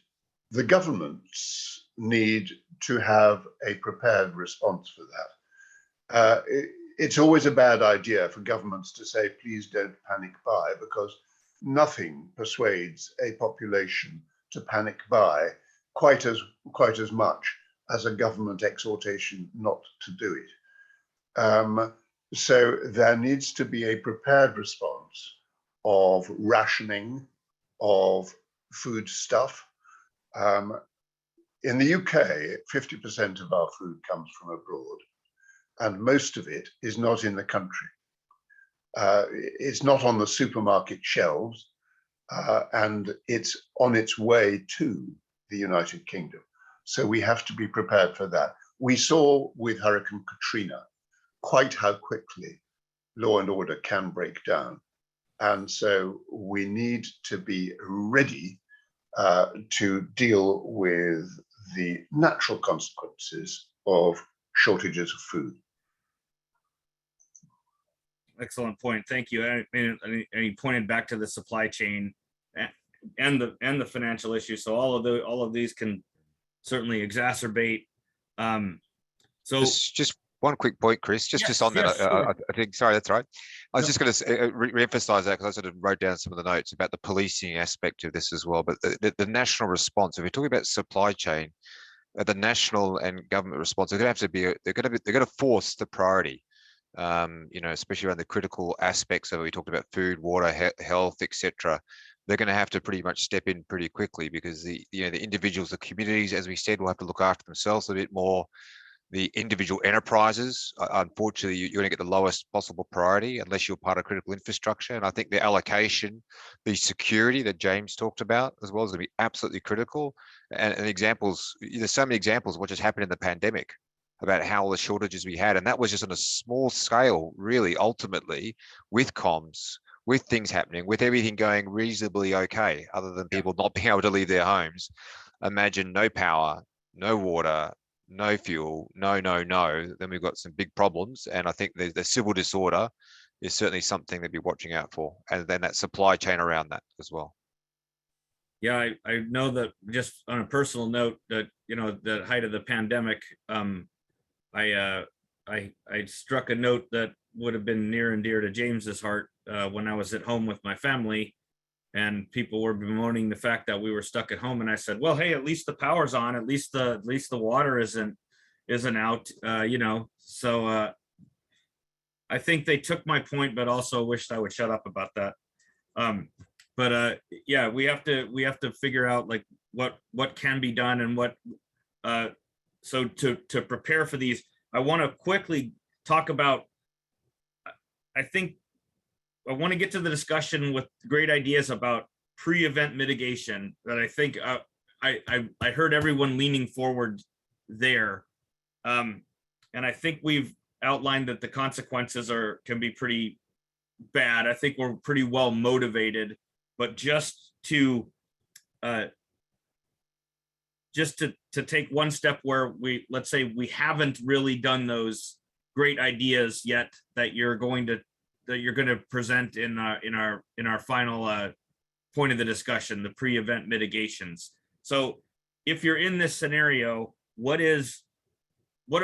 the governments need to have a prepared response for that. It's always a bad idea for governments to say, please don't panic buy, because nothing persuades a population to panic buy quite as much as a government exhortation not to do it. So there needs to be a prepared response of rationing of food stuff. In the UK, 50% of our food comes from abroad, and most of it is not in the country. It's not on the supermarket shelves, and it's on its way to the United Kingdom. So we have to be prepared for that. We saw with Hurricane Katrina quite how quickly law and order can break down. And so we need to be ready to deal with the natural consequences of shortages of food. Excellent point. Thank you. And he pointed back to the supply chain and the financial issues. So all of these can certainly exacerbate. So just one quick point, Chris, just on that. Yes, sure. I think, sorry, that's right. I was just going to re-emphasize that, because I sort of wrote down some of the notes about the policing aspect of this as well. But the national response, if we're talking about supply chain, the national and government response, they're going to force the priority. Especially around the critical aspects of it. We talked about food, water, health, etc. They're going to have to pretty much step in pretty quickly, because the individuals, the communities, as we said, will have to look after themselves a bit more. The individual enterprises, unfortunately, you're going to get the lowest possible priority unless you're part of critical infrastructure. And I think the allocation, the security that James talked about as well, is going to be absolutely critical. And examples, there's so many examples of what just happened in the pandemic about how all the shortages we had. And that was just on a small scale, really, ultimately, with comms, with things happening, with everything going reasonably okay, other than people not being able to leave their homes. Imagine no power, no water, no fuel, no, then we've got some big problems. And I think the civil disorder is certainly something to be watching out for. And then that supply chain around that as well. Yeah, I know that, just on a personal note, that, the height of the pandemic, I struck a note that would have been near and dear to James's heart when I was at home with my family, and people were bemoaning the fact that we were stuck at home. And I said, well, hey, at least the power's on, at least the water isn't isn't out, so I think they took my point, but also wished I would shut up about that. Yeah, we have to figure out like what can be done and what so to prepare for these. I want to quickly talk about, I think I want to get to the discussion with great ideas about pre-event mitigation that I think I heard everyone leaning forward there. And I think we've outlined that the consequences can be pretty bad. I think we're pretty well motivated, but just to take one step where let's say we haven't really done those great ideas yet that you're going to present in our final point of the discussion, the pre-event mitigations. So if you're in this scenario, what are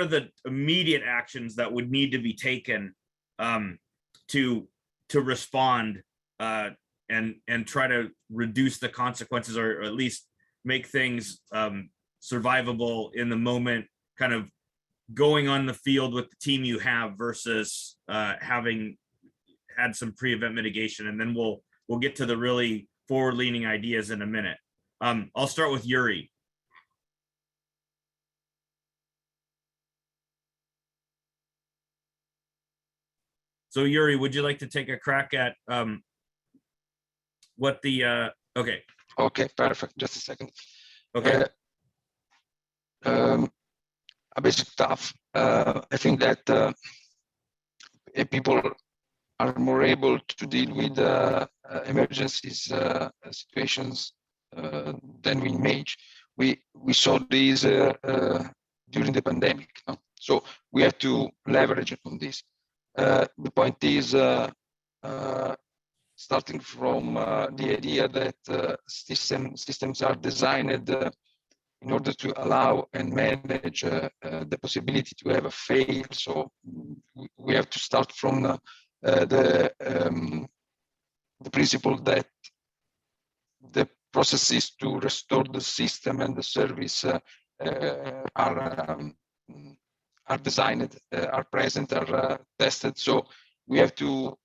the immediate actions that would need to be taken to respond and try to reduce the consequences, or at least make things survivable in the moment, kind of going on the field with the team you have versus having had some pre-event mitigation? And then we'll get to the really forward-leaning ideas in a minute. I'll start with Yuri. So Yuri, would you like to take a crack at what the okay. Okay, perfect. Just a second. Okay. A basic stuff. I think that people are more able to deal with emergencies situations than we imagine. We saw these during the pandemic, no? So we have to leverage on this. The point is, starting from the idea that systems are designed in order to allow and manage the possibility to have a fail. So we have to start from the principle that the processes to restore the system and the service are designed, are present, are tested. So we have to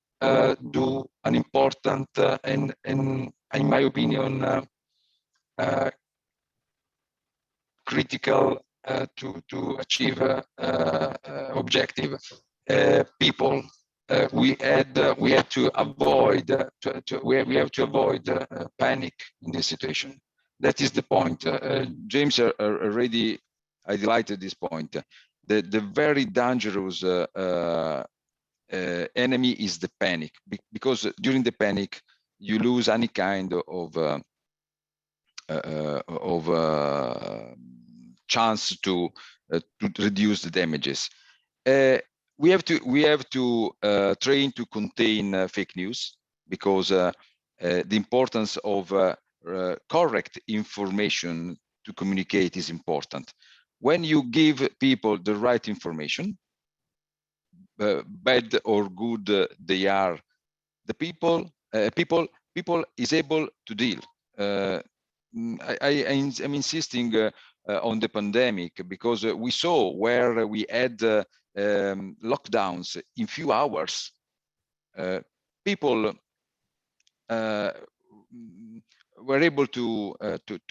do an important and in my opinion critical to achieve objective. People we had to avoid we have to avoid panic in this situation. That is the point. James already highlighted this point. The very dangerous enemy is the panic, because during the panic you lose any kind of chance to reduce the damages. We have to train to contain fake news, because the importance of correct information to communicate is important. When you give people the right information, bad or good they are, the people is able to deal. I'm insisting on the pandemic, because we saw where we had lockdowns in few hours. People were able to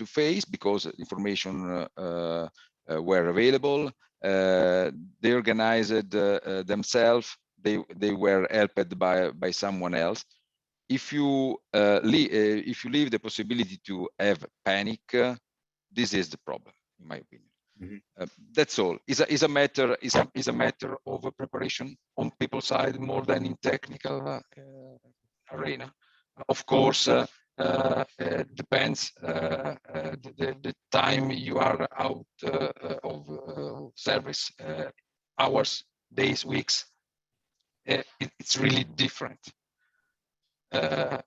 face, because information were available. They organized themselves. They were helped by someone else. If you leave the possibility to have panic, this is the problem, in my opinion. Mm-hmm. That's all. Is a matter of preparation on people's side more than in technical arena. Of course, depends the time you are out of service, hours, days, weeks. It's really different. Yeah,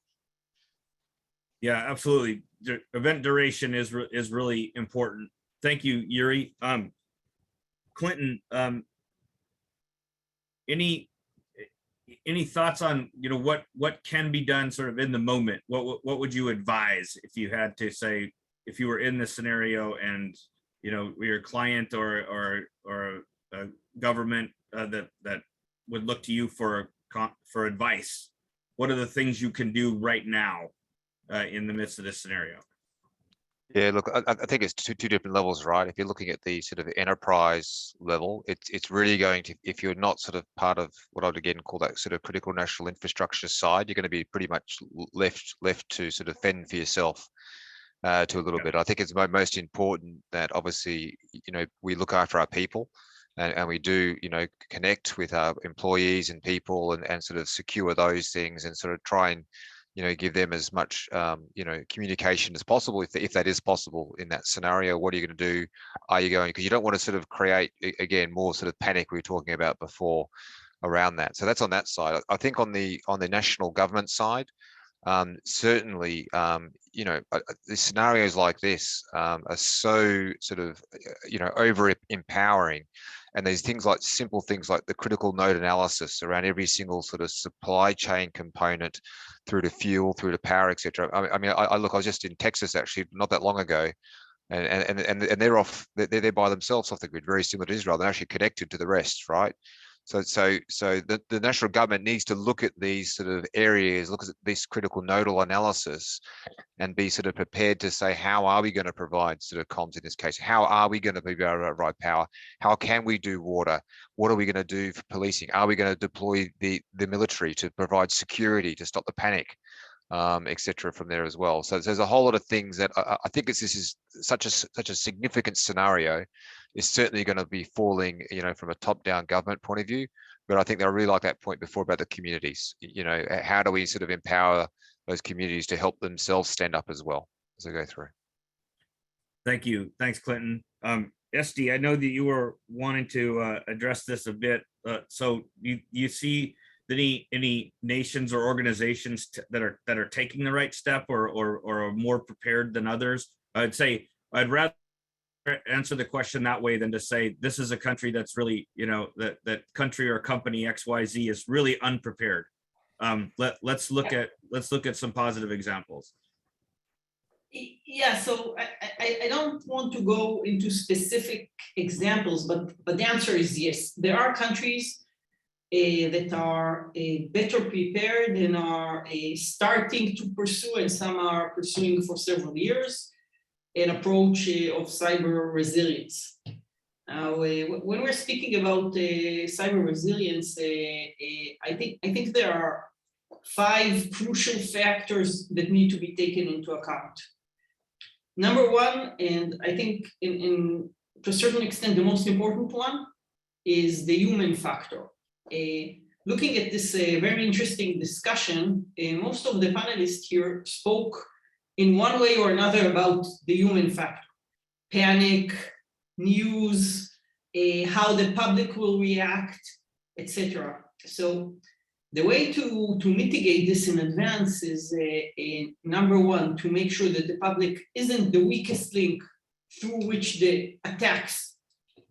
absolutely. The event duration is really important. Thank you, Yuri. Clinton, any thoughts on what can be done sort of in the moment? What would you advise if you had to say, if you were in this scenario and your client or a government that would look to you for advice, what are the things you can do right now in the midst of this scenario? Yeah, look, I think it's two different levels, right? If you're looking at the sort of enterprise level, it's really going to, if you're not sort of part of what I would again call that sort of critical national infrastructure side, you're going to be pretty much left to sort of fend for yourself to a little bit. I think it's most important that obviously, we look after our people and we do, connect with our employees and people and sort of secure those things and sort of try and give them as much, communication as possible, if that is possible in that scenario. What are you going to do? Are you going, because you don't want to sort of create, again, more sort of panic we were talking about before around that. So that's on that side. I think on the national government side, certainly, the scenarios like this are so sort of, over empowering. And there's things like simple things like the critical node analysis around every single sort of supply chain component through to fuel, through to power, etc. I mean, I was just in Texas actually not that long ago, and they're by themselves off the grid, very similar to Israel. They're actually connected to the rest, right? So the national government needs to look at these sort of areas, look at this critical nodal analysis, and be sort of prepared to say, how are we going to provide sort of comms in this case? How are we going to be able to provide power? How can we do water? What are we going to do for policing? Are we going to deploy the military to provide security, to stop the panic, etc. from there as well? So there's a whole lot of things that I think this is such a significant scenario. Is certainly going to be falling, from a top-down government point of view. But I think I really like that point before about the communities. How do we sort of empower those communities to help themselves stand up as well as they go through? Thank you. Thanks, Clinton. Esty, I know that you were wanting to address this a bit. So you see any nations or organizations that are taking the right step or are more prepared than others? I'd say I'd rather answer the question that way than to say this is a country that's really, that country or company XYZ is really unprepared. Let's look at some positive examples. Yeah, so I don't want to go into specific examples, but the answer is yes. There are countries that are better prepared and are starting to pursue, and some are pursuing for several years, an approach of cyber resilience. When we're speaking about cyber resilience, I think there are 5 crucial factors that need to be taken into account. Number one, and I think to a certain extent the most important one, is the human factor. Looking at this very interesting discussion, most of the panelists here spoke in one way or another about the human factor. Panic, news, how the public will react, etc. So the way to mitigate this in advance is number one, to make sure that the public isn't the weakest link through which the attacks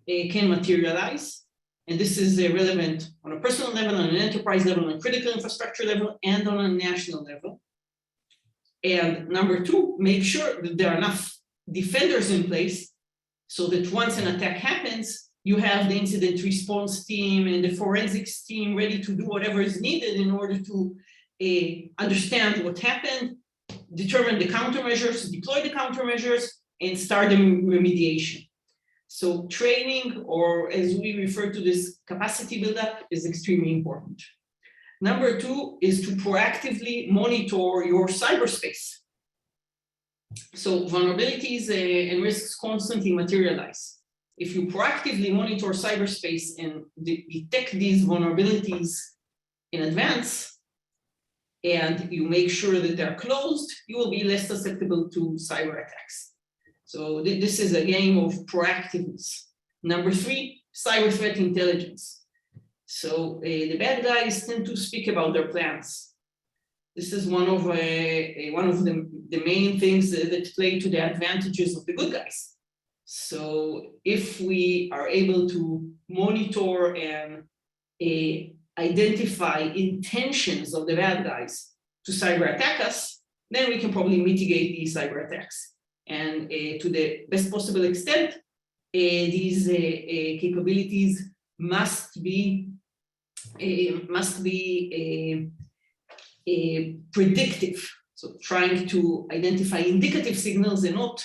can materialize. And this is relevant on a personal level, on an enterprise level, on a critical infrastructure level, and on a national level. And number two, make sure that there are enough defenders in place so that once an attack happens, you have the incident response team and the forensics team ready to do whatever is needed in order to understand what happened, determine the countermeasures, deploy the countermeasures, and start the remediation. So training, or as we refer to this, capacity buildup, is extremely important. Number two is to proactively monitor your cyberspace. So vulnerabilities and risks constantly materialize. If you proactively monitor cyberspace and detect these vulnerabilities in advance, and you make sure that they're closed, you will be less susceptible to cyber attacks. So this is a game of proactiveness. Number three, cyber threat intelligence. So the bad guys tend to speak about their plans. This is one of the main things that play to the advantages of the good guys. So if we are able to monitor and identify intentions of the bad guys to cyber attack us, then we can probably mitigate these cyber attacks. And to the best possible extent, these capabilities must be predictive. So trying to identify indicative signals and not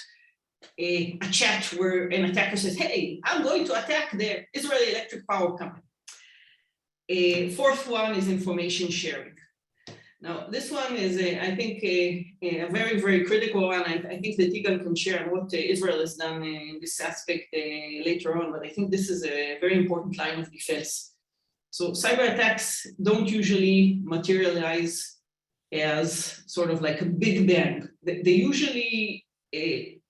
a chat where an attacker says, hey, I'm going to attack the Israeli Electric Power Company. Fourth one is information sharing. Now, this one is, I think, a very, very critical one. I think that Yigal can share what Israel has done in this aspect later on, but I think this is a very important line of defense. So cyber attacks don't usually materialize as sort of like a big bang. They usually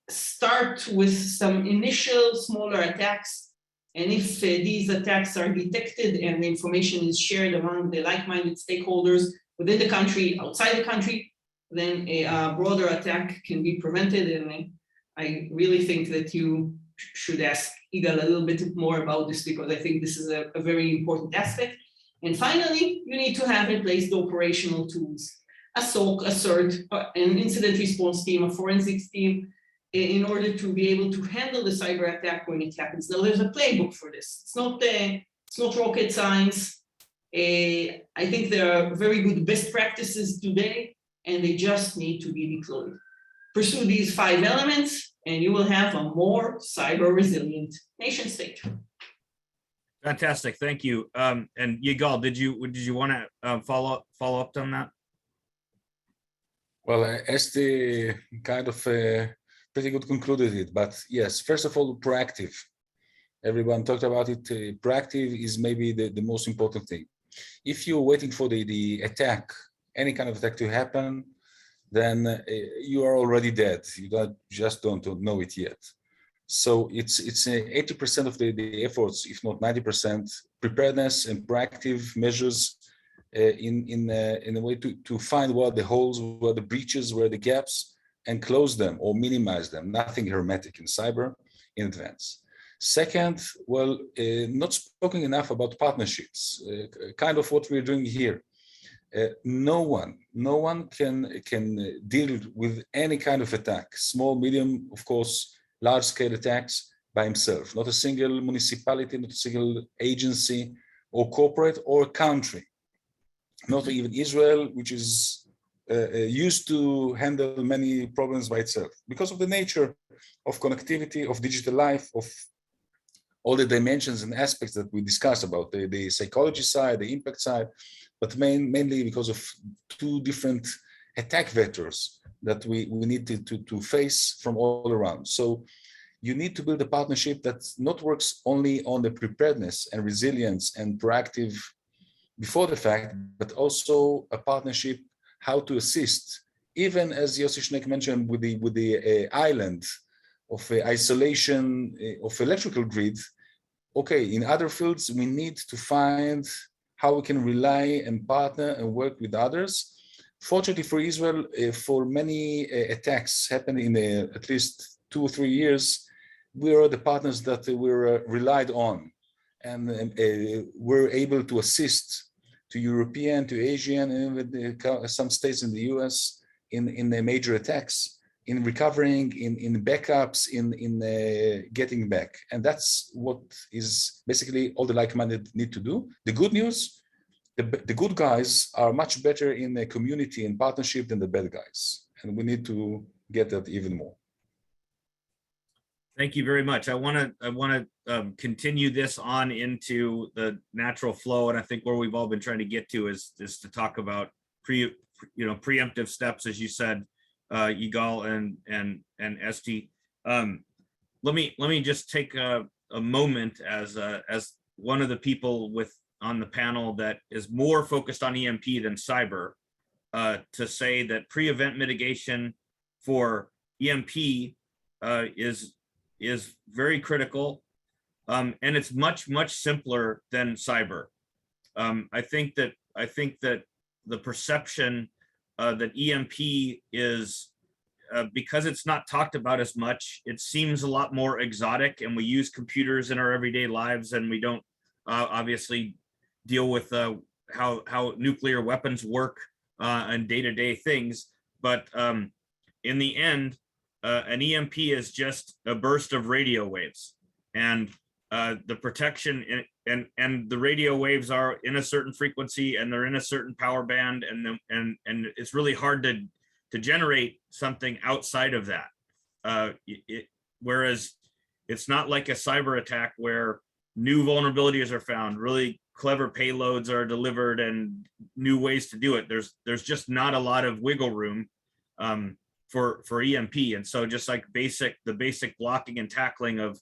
start with some initial smaller attacks. And if these attacks are detected and the information is shared among the like-minded stakeholders within the country, outside the country, then a broader attack can be prevented. And I really think that you should ask Yigal a little bit more about this, because I think this is a very important aspect. And finally, you need to have in place the operational tools, a SOC, a CERT, an incident response team, a forensics team, in order to be able to handle the cyber attack when it happens. Now, there's a playbook for this. It's not rocket science. I think there are very good best practices today, and they just need to be deployed. Pursue these 5 elements, and you will have a more cyber resilient nation state. Fantastic, thank you. And Yigal, did you want to follow up on that? Well, Esti kind of pretty good concluded it, but yes, first of all, proactive. Everyone talked about it. Proactive is maybe the most important thing. If you're waiting for the attack, any kind of attack to happen, then you are already dead. You just don't know it yet. So it's 80% of the efforts, if not 90%, preparedness and proactive measures in a way to find where the holes, where the breaches, where the gaps, and close them or minimize them. Nothing hermetic in cyber in advance. Second, well, not spoken enough about partnerships, kind of what we're doing here. No one can deal with any kind of attack, small, medium, of course, large-scale attacks by himself. Not a single municipality, not a single agency or corporate or country. Not even Israel, which is used to handle many problems by itself because of the nature of connectivity, of digital life, of all the dimensions and aspects that we discussed about the psychology side, the impact side, but mainly because of 2 different attack vectors that we need to face from all around. So you need to build a partnership that not works only on the preparedness and resilience and proactive before the fact, but also a partnership how to assist, even as Yossi Schneck mentioned with the island of isolation of electrical grid. Okay, in other fields, we need to find how we can rely and partner and work with others. Fortunately for Israel, for many attacks happening in at least 2 or 3 years, we are the partners that we're relied on, and we're able to assist to European, to Asian, and even some states in the US in the major attacks, in recovering, in backups, in getting back. And that's what is basically all the like-minded need to do. The good news, the good guys are much better in the community and partnership than the bad guys. And we need to get that even more. Thank you very much. I want to continue this on into the natural flow, and I think where we've all been trying to get to is to talk about preemptive steps, as you said, Yigal and Esti. Let me just take a moment as one of the people on the panel that is more focused on EMP than cyber, to say that pre-event mitigation for EMP is very critical, and it's much simpler than cyber. I think that the perception that EMP is, because it's not talked about as much, it seems a lot more exotic, and we use computers in our everyday lives, and we don't obviously deal with how nuclear weapons work and day-to-day things. But in the end, an EMP is just a burst of radio waves. and the protection and the radio waves are in a certain frequency and they're in a certain power band, and it's really hard to generate something outside of that. Whereas it's not like a cyber attack where new vulnerabilities are found, really clever payloads are delivered, and new ways to do it. There's just not a lot of wiggle room for EMP, and so just like the basic blocking and tackling of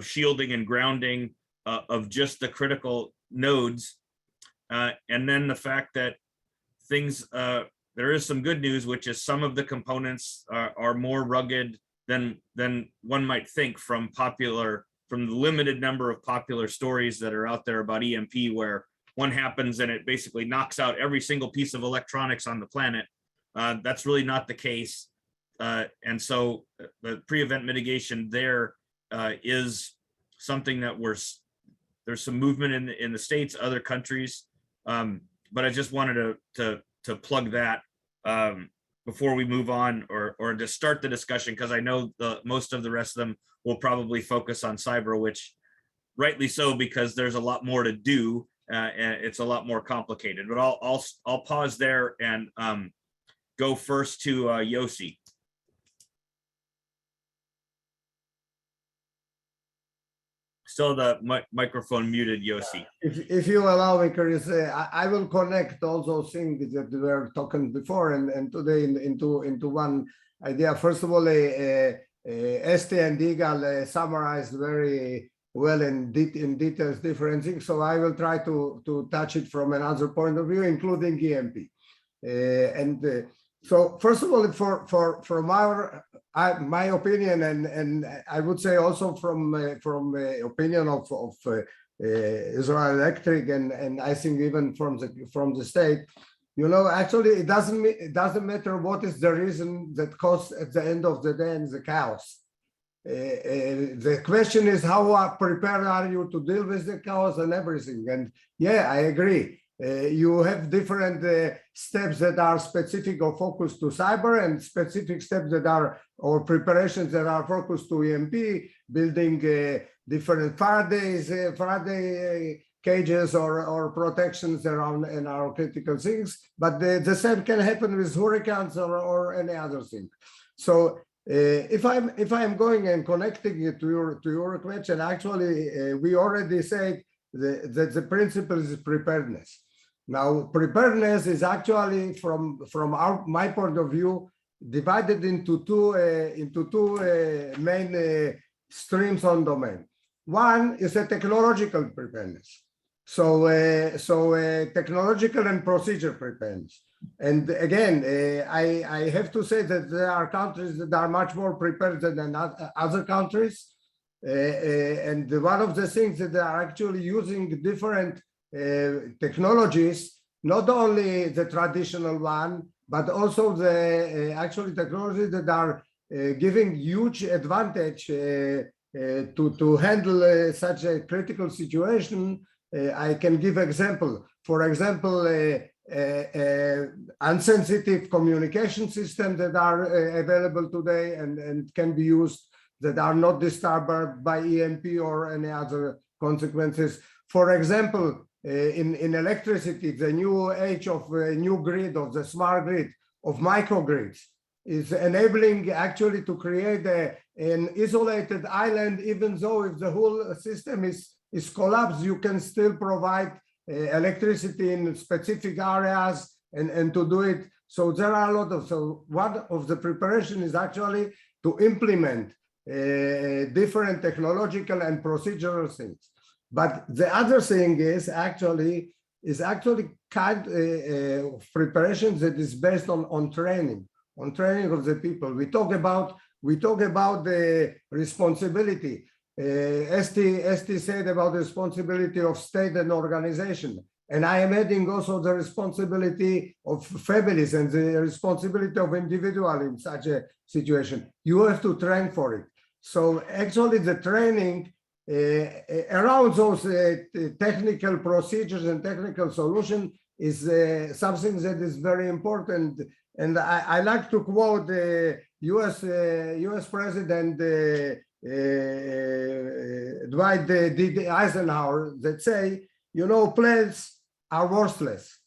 shielding and grounding of just the critical nodes, and then the fact that things there is some good news, which is some of the components are more rugged than one might think from the limited number of popular stories that are out there about EMP, where one happens and it basically knocks out every single piece of electronics on the planet. That's really not the case. And so the pre-event mitigation there is something that there's some movement in the States, other countries. But I just wanted to plug that before we move on, or to start the discussion, because I know most of the rest of them will probably focus on cyber, which rightly so, because there's a lot more to do, and it's a lot more complicated. But I'll pause there and go first to Yossi. Still the microphone muted, Yossi. If you allow me, Chris, I will connect all those things that we were talking before and today into one idea. First of all, Esti and Igal summarized very well in details different things. So I will try to touch it from another point of view, including EMP. So first of all, from my opinion, and I would say also from opinion of Israel Electric, and I think even from the state, actually it doesn't matter what is the reason that caused at the end of the day and the chaos. The question is how prepared are you to deal with the chaos and everything. And yeah, I agree. You have different steps that are specific or focused to cyber, and specific steps that are, or preparations that are focused to EMP, building different Faraday cages or protections around in our critical things. But the same can happen with hurricanes or any other thing. So if I'm going and connecting it to your question, actually we already said that the principle is preparedness. Now, preparedness is actually, from my point of view, divided into two main streams on domain. One is a technological preparedness. So technological and procedure preparedness. And again, I have to say that there are countries that are much more prepared than other countries. And one of the things that they are actually using different technologies, not only the traditional one, but also the actually technologies that are giving huge advantage to handle such a critical situation. I can give example. For example, unsensitive communication systems that are available today and can be used, that are not disturbed by EMP or any other consequences. For example, in electricity, the new age of new grid, of the smart grid, of microgrids, is enabling actually to create an isolated island. Even though if the whole system is collapsed, you can still provide electricity in specific areas and to do it. So there are a lot of, so one of the preparation is actually to implement different technological and procedural things. But the other thing is actually kind of preparation that is based on training of the people. We talk about the responsibility. Esti said about the responsibility of state and organization. And I am adding also the responsibility of families and the responsibility of individual in such a situation. You have to train for it. So actually the training around those technical procedures and technical solution is something that is very important And I like to quote the US President Dwight D. Eisenhower that say, you know, plans are worthless,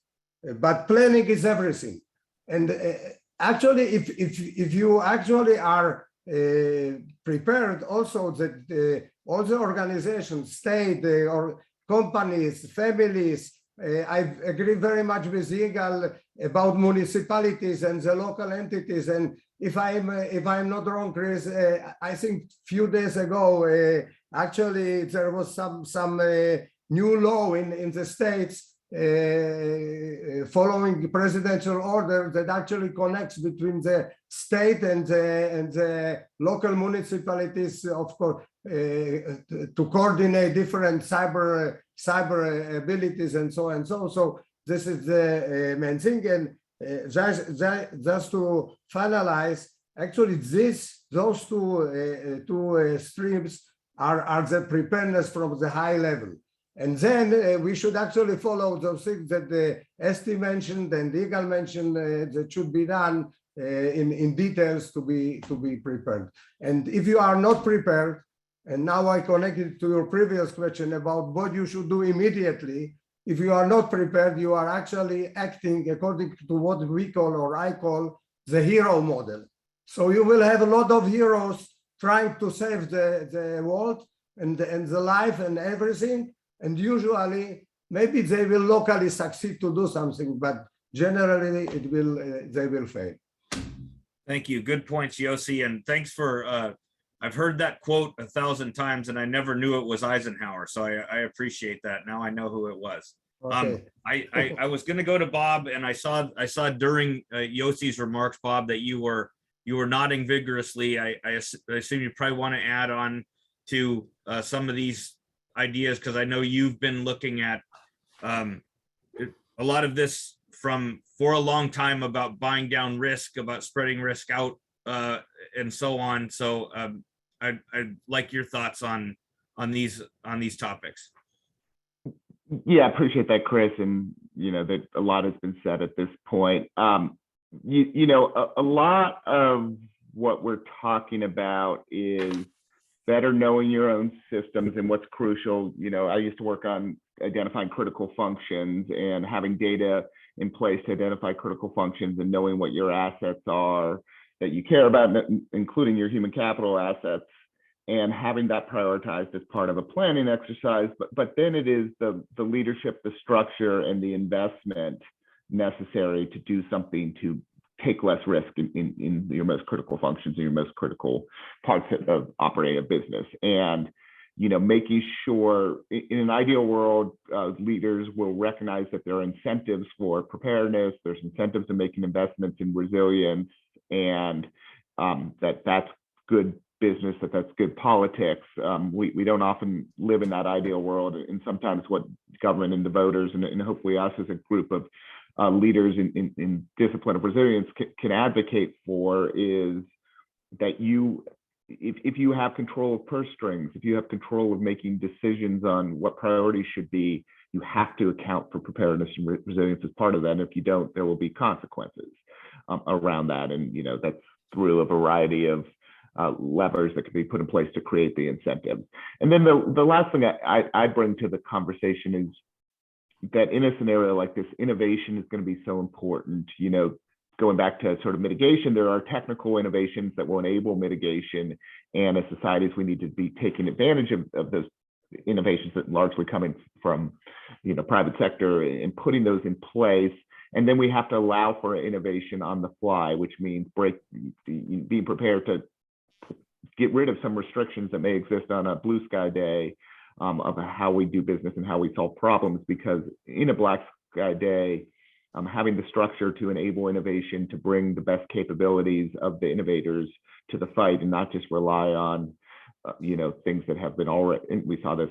but planning is everything. And actually, if you actually are prepared, also that all the organizations, state or companies, families, I agree very much with Yigal about municipalities and the local entities. And if I'm not wrong, Chris, I think few days ago, actually there was some new law in the states following presidential order that actually connects between the state and the local municipalities, of course, to coordinate different cyber abilities and so and so. So this is the main thing. And just to finalize, actually those two streams are the preparedness from the high level. And then we should actually follow those things that Esti mentioned and Yigal mentioned that should be done in details to be prepared. And if you are not prepared, and now I connect it to your previous question about what you should do immediately. If you are not prepared, you are actually acting according to what we call, or I call, the hero model. So you will have a lot of heroes trying to save the world and the life and everything. And usually, maybe they will locally succeed to do something, but generally they will fail. Thank you. Good points, Yossi. And thanks for, I've heard that quote 1,000 times and I never knew it was Eisenhower. So I appreciate that. Now I know who it was. Okay. I was going to go to Bob, and I saw during Yossi's remarks, Bob, that you were nodding vigorously. I assume you probably want to add on to some of these ideas, because I know you've been looking at a lot of this for a long time about buying down risk, about spreading risk out, and so on. So I'd like your thoughts on these topics. Yeah, I appreciate that, Chris. And you know that a lot has been said at this point. You know, a lot of what we're talking about is better knowing your own systems and what's crucial. You know, I used to work on identifying critical functions and having data in place to identify critical functions and knowing what your assets are that you care about, including your human capital assets, and having that prioritized as part of a planning exercise. But then it is the leadership, the structure, and the investment necessary to do something to take less risk in your most critical functions and your most critical parts of operating a business. And, you know, making sure in an ideal world, leaders will recognize that there are incentives for preparedness, there's incentives in making investments in resilience, and that's good business, that's good politics. We don't often live in that ideal world, and sometimes what government and the voters and hopefully us as a group of leaders in discipline of resilience can advocate for is that if you have control of purse strings, if you have control of making decisions on what priorities should be, you have to account for preparedness and resilience as part of that. And if you don't, there will be consequences around that. And you know, that's through a variety of levers that can be put in place to create the incentives. And then the last thing I bring to the conversation is that in a scenario like this, innovation is going to be so important. You know, going back to sort of mitigation, there are technical innovations that will enable mitigation, and as societies, we need to be taking advantage of those innovations that largely coming from, you know, private sector and putting those in place. And then we have to allow for innovation on the fly, which means being prepared to get rid of some restrictions that may exist on a blue sky day of how we do business and how we solve problems, because in a black sky day, having the structure to enable innovation, to bring the best capabilities of the innovators to the fight and not just rely on, you know, things that have been already, and we saw this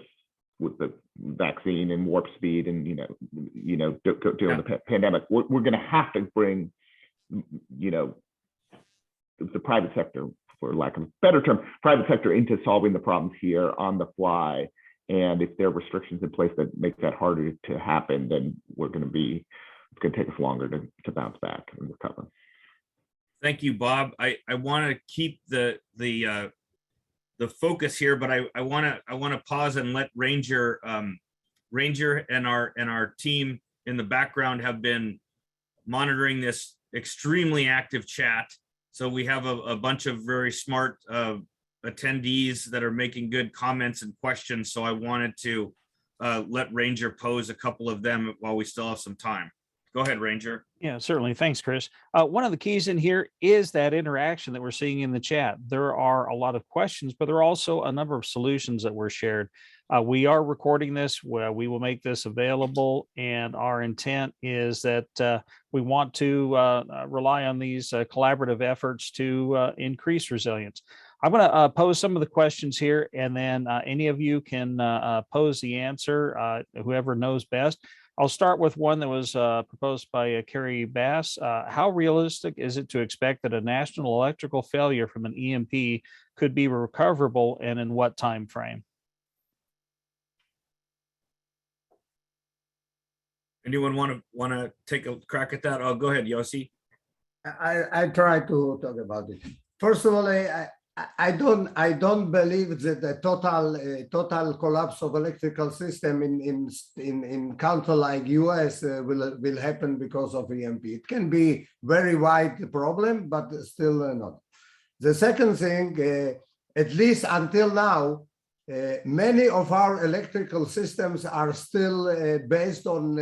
with the vaccine and warp speed and, during the pandemic, we're going to have to bring, you know, the private sector, for lack of a better term, private sector into solving the problems here on the fly. And if there are restrictions in place that make that harder to happen, then it's going to take us longer to bounce back and recover. Thank you, Bob. I want to keep the focus here, but I want to pause and let Ranger and our team in the background have been monitoring this extremely active chat. So we have a bunch of very smart attendees that are making good comments and questions. So I wanted to let Ranger pose a couple of them while we still have some time. Go ahead, Ranger. Yeah, certainly. Thanks, Chris. One of the keys in here is that interaction that we're seeing in the chat. There are a lot of questions, but there are also a number of solutions that were shared. We are recording this. We will make this available, and our intent is that we want to rely on these collaborative efforts to increase resilience. I'm going to pose some of the questions here, and then any of you can pose the answer, whoever knows best. I'll start with one that was proposed by Carrie Bass. How realistic is it to expect that a national electrical failure from an EMP could be recoverable, and in what time frame? Anyone want to take a crack at that? Oh, go ahead, Yossi. I try to talk about it. First of all, I don't believe that the total collapse of electrical system in country like US will happen because of EMP. It can be very wide problem, but still not. The second thing, at least until now, many of our electrical systems are still based on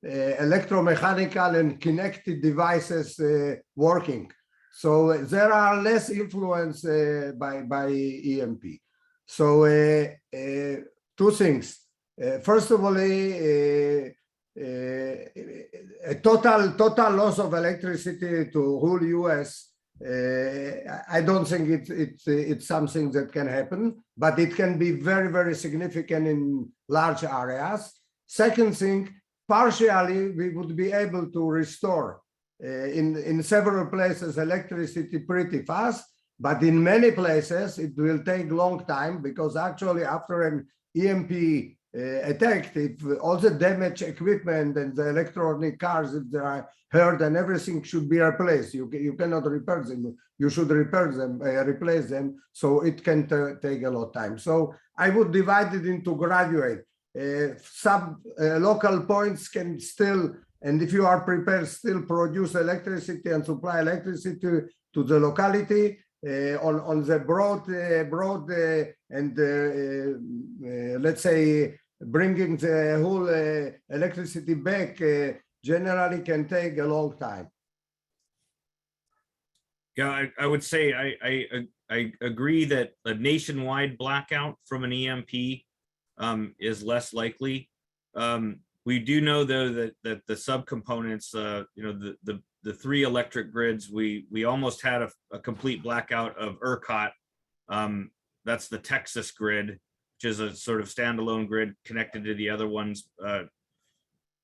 electromechanical and connected devices working. So there are less influence by EMP. So two things. First of all, a total loss of electricity to whole US. I don't think it's something that can happen, but it can be very, very significant in large areas. Second thing, partially we would be able to restore in several places electricity pretty fast, but in many places it will take long time, because actually after an EMP attack, if all the damaged equipment and the electronic cars, if they are hurt and everything, should be replaced. You cannot repair them. You should repair them, replace them. So it can take a lot of time. So I would divide it into graduate. Some local points can still, and if you are prepared, still produce electricity and supply electricity to the locality. On the broad and let's say bringing the whole electricity back generally can take a long time. Yeah, I would say I agree that a nationwide blackout from an EMP is less likely. We do know though that the subcomponents, the three electric grids, we almost had a complete blackout of ERCOT. That's the Texas grid, which is a sort of standalone grid connected to the other ones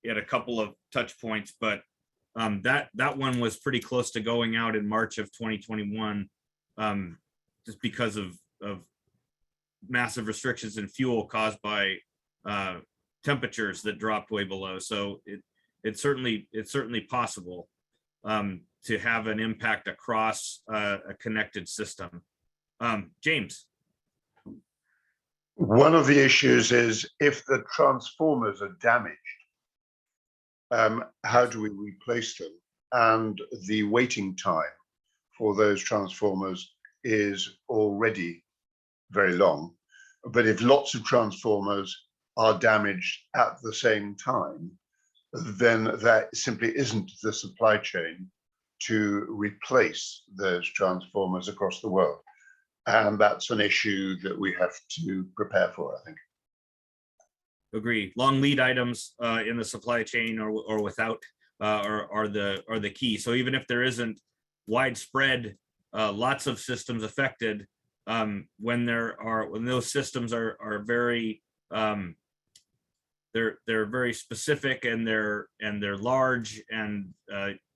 at a couple of touch points, but that one was pretty close to going out in March of 2021, just because of massive restrictions in fuel caused by temperatures that dropped way below. So it's certainly possible to have an impact across a connected system. James. One of the issues is if the transformers are damaged, how do we replace them? And the waiting time for those transformers is already very long. But if lots of transformers are damaged at the same time, then that simply isn't the supply chain to replace those transformers across the world. And that's an issue that we have to prepare for, I think. Agree. Long lead items in the supply chain or without are the key. So even if there isn't widespread, lots of systems affected, when those systems are very they're very specific, and they're large, and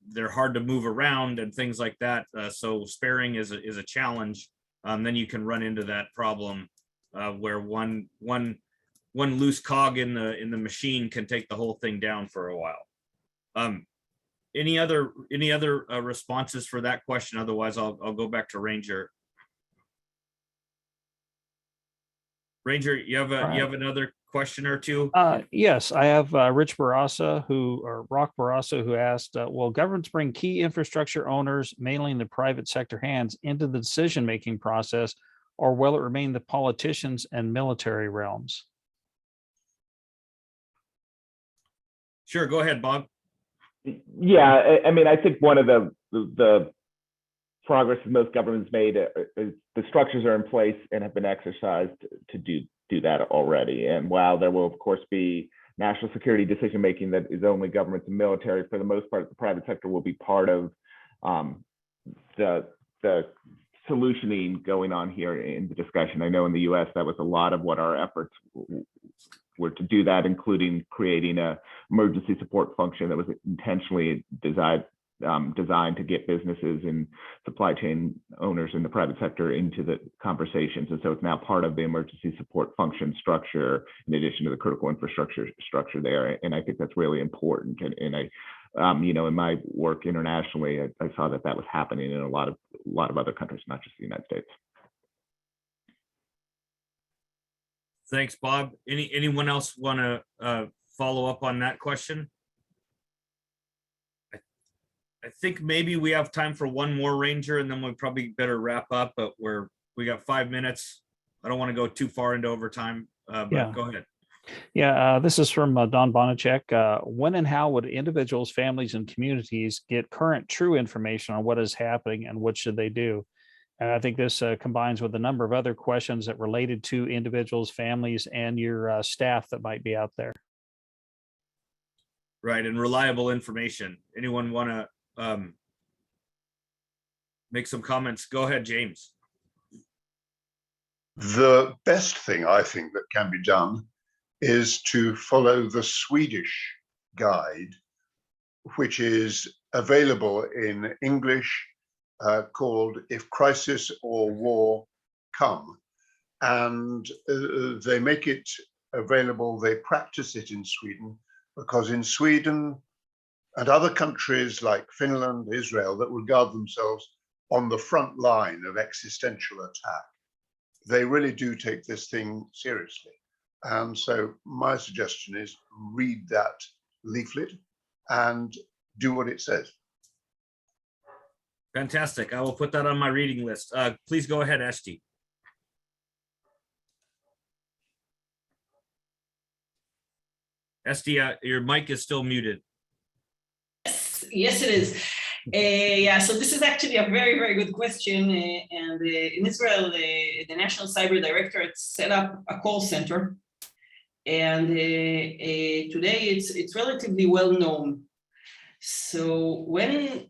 they're hard to move around and things like that. So sparing is a challenge. Then you can run into that problem where one loose cog in the machine can take the whole thing down for a while. any other responses for that question? Otherwise, I'll go back to Ranger. Ranger, you have another question or two? Yes, I have Rock Barasa, who asked, will governments bring key infrastructure owners, mainly in the private sector hands, into the decision-making process, or will it remain the politicians and military realms? Sure, go ahead, Bob. Yeah, I mean, I think one of the progress that most governments made is the structures are in place and have been exercised to do that already. And while there will, of course, be national security decision making that is only governments and military, for the most part, the private sector will be part of the solutioning going on here in the discussion. I know in the U.S. that was a lot of what our efforts were to do, that including creating a emergency support function that was intentionally designed to get businesses and supply chain owners in the private sector into the conversations. And so it's now part of the emergency support function structure, in addition to the critical infrastructure structure there. And I think that's really important. And I, you know, in my work internationally, I saw that was happening in a lot of other countries, not just the United States. Thanks, Bob. Anyone else want to follow up on that question? I think maybe we have time for one more, Ranger, and then we probably better wrap up, but we got 5 minutes. I don't want to go too far into overtime, but Yeah. Go ahead. Yeah, this is from Don Bonacek. When and how would individuals, families, and communities get current, true information on what is happening, and what should they do? And I think this combines with a number of other questions that related to individuals, families, and your staff that might be out there. Right, and reliable information. Anyone want to make some comments? Go ahead, James. The best thing I think that can be done is to follow the Swedish guide, which is available in English, called If Crisis or War Come. And they make it available, they practice it in Sweden, because in Sweden and other countries like Finland, Israel, that regard themselves on the front line of existential attack, they really do take this thing seriously. And so my suggestion is read that leaflet and do what it says. Fantastic. I will put that on my reading list. Please go ahead, Esti. Esti, your mic is still muted. Yes, it is. Yeah, so this is actually a very, very good question. And in Israel, the National Cyber Directorate set up a call center. And today it's relatively well known. So when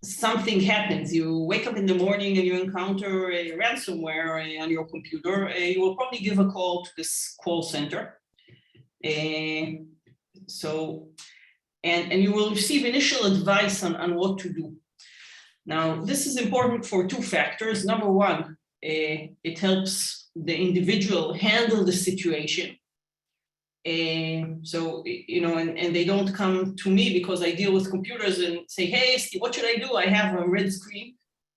something happens, you wake up in the morning and you encounter a ransomware on your computer, you will probably give a call to this call center. And you will receive initial advice on what to do. Now, this is important for two factors. Number one, it helps the individual handle the situation. So, you know, and they don't come to me because I deal with computers and say, hey, Steve, what should I do? I have a red screen.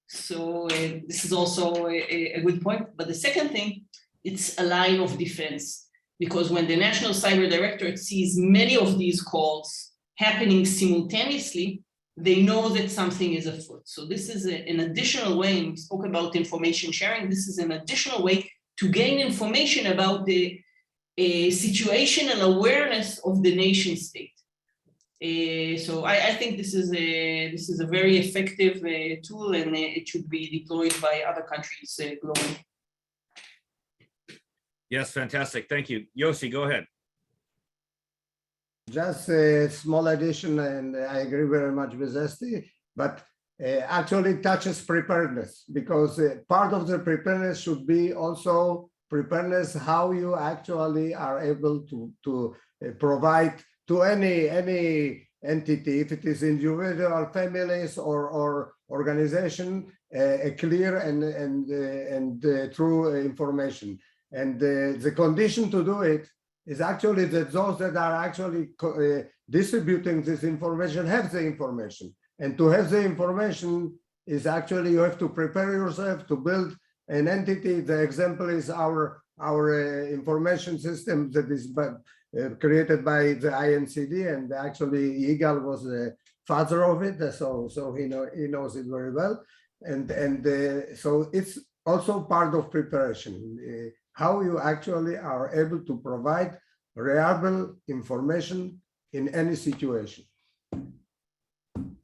So this is also a good point. But the second thing, it's a line of defense, because when the National Cyber Directorate sees many of these calls happening simultaneously, they know that something is afoot. So this is an additional way, and we spoke about information sharing, this is an additional way to gain information about the situation and awareness of the nation state. So I think this is a very effective tool, and it should be deployed by other countries globally. Yes, fantastic. Thank you. Yossi, go ahead. Just a small addition, and I agree very much with Esti, but actually it touches preparedness, because part of the preparedness should be also preparedness how you actually are able to provide to any entity, if it is individual, families, or organization, a clear and true information. And the condition to do it is actually that those that are actually distributing this information have the information. And to have the information is actually you have to prepare yourself to build an entity. The example is our information system that is created by the INCD, and actually Yigal was the father of it, so he knows it very well. And so it's also part of preparation, how you actually are able to provide reliable information in any situation.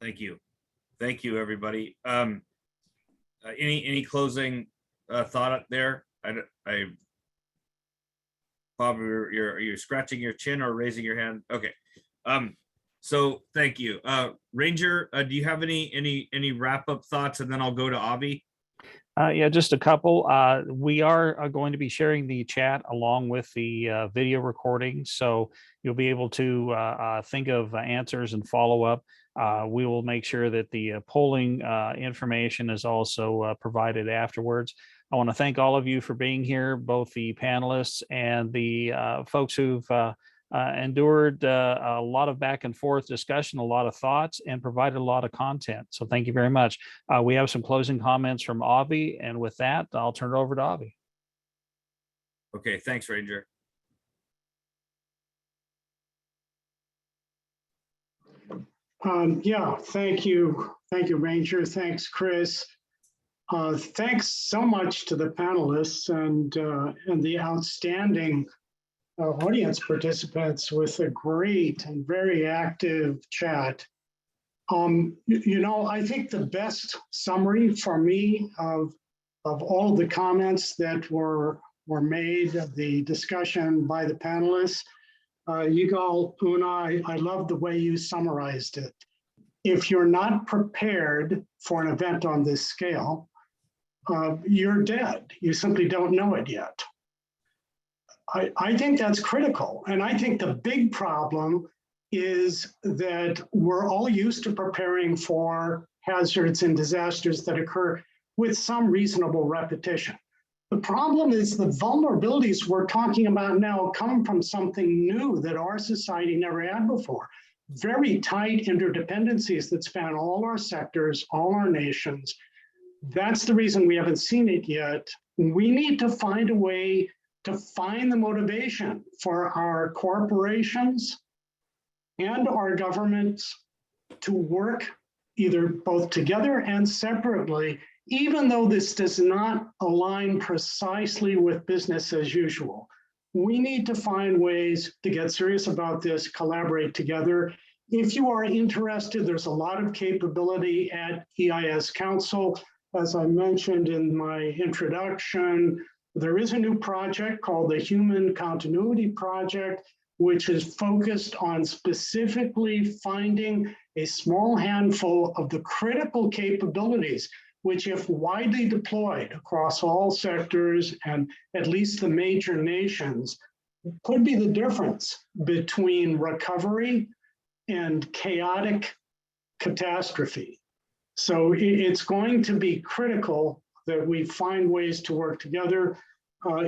Thank you, everybody. Any closing thought up there? Bob, are you scratching your chin or raising your hand? Okay. So thank you. Ranger, do you have any wrap-up thoughts, and then I'll go to Avi? Yeah, just a couple. We are going to be sharing the chat along with the video recording, so you'll be able to think of answers and follow up. We will make sure that the polling information is also provided afterwards. I want to thank all of you for being here, both the panelists and the folks who've endured a lot of back and forth discussion, a lot of thoughts, and provided a lot of content. So thank you very much. We have some closing comments from Avi, and with that, I'll turn it over to Avi. Okay, thanks, Ranger. Yeah, thank you, Ranger. Thanks, Chris. Thanks so much to the panelists and the outstanding audience participants with a great and very active chat. I think the best summary for me of all the comments that were made, of the discussion by the panelists, Yigal, Una, I love the way you summarized it. If you're not prepared for an event on this scale, you're dead. You simply don't know it yet. I think that's critical. And I think the big problem is that we're all used to preparing for hazards and disasters that occur with some reasonable repetition. The problem is the vulnerabilities we're talking about now come from something new that our society never had before. Very tight interdependencies that span all our sectors, all our nations. That's the reason we haven't seen it yet. We need to find a way to find the motivation for our corporations and our governments to work either both together and separately, even though this does not align precisely with business as usual. We need to find ways to get serious about this, collaborate together. If you are interested, there's a lot of capability at EIS Council. As I mentioned in my introduction, there is a new project called the Human Continuity Project, which is focused on specifically finding a small handful of the critical capabilities, which if widely deployed across all sectors and at least the major nations, could be the difference between recovery and chaotic catastrophe. So it's going to be critical that we find ways to work together,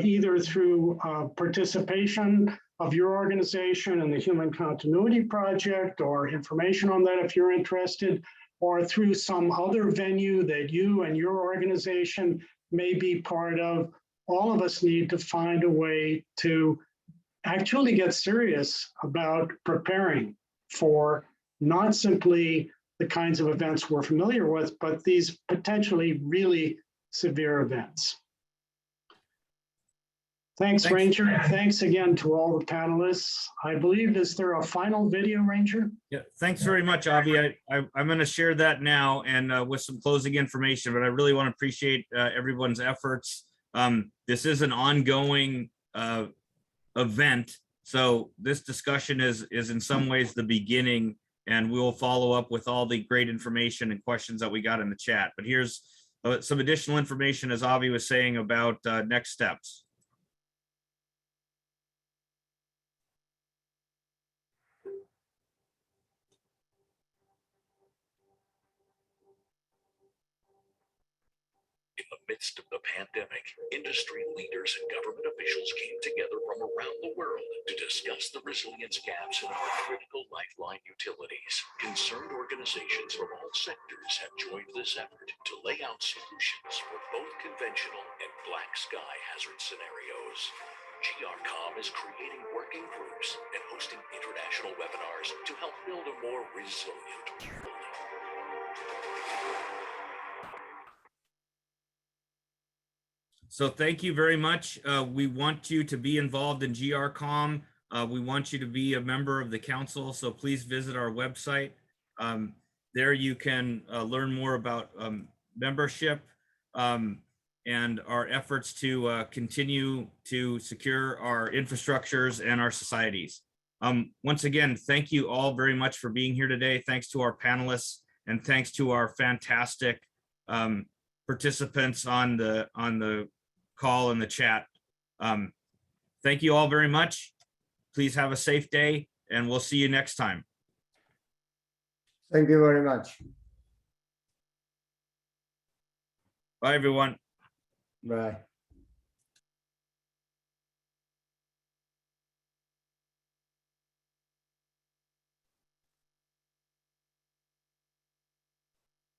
either through participation of your organization in the Human Continuity Project, or information on that if you're interested, or through some other venue that you and your organization may be part of. All of us need to find a way to actually get serious about preparing for not simply the kinds of events we're familiar with, but these potentially really severe events. Thanks, Ranger. Thanks again to all the panelists. I believe, is there a final video, Ranger? Yeah, thanks very much, Avi. I'm going to share that now and with some closing information, but I really want to appreciate everyone's efforts. This is an ongoing event, so this discussion is in some ways the beginning, and we'll follow up with all the great information and questions that we got in the chat. But here's some additional information, as Avi was saying, about next steps. midst of the pandemic, industry leaders and government officials came together from around the world to discuss the resilience gaps in our critical lifeline utilities. Concerned organizations from all sectors have joined this effort to lay out solutions for both conventional and black sky hazard scenarios. GRCOM is creating working groups and hosting international webinars to help build a more resilient world. So thank you very much. We want you to be involved in GRCOM. We want you to be a member of the council, so please visit our website. There you can learn more about membership and our efforts to continue to secure our infrastructures and our societies. Once again, thank you all very much for being here today. Thanks to our panelists and thanks to our fantastic participants on the call and the chat. Thank you all very much. Please have a safe day and we'll see you next time. Thank you very much. Bye, everyone. Bye.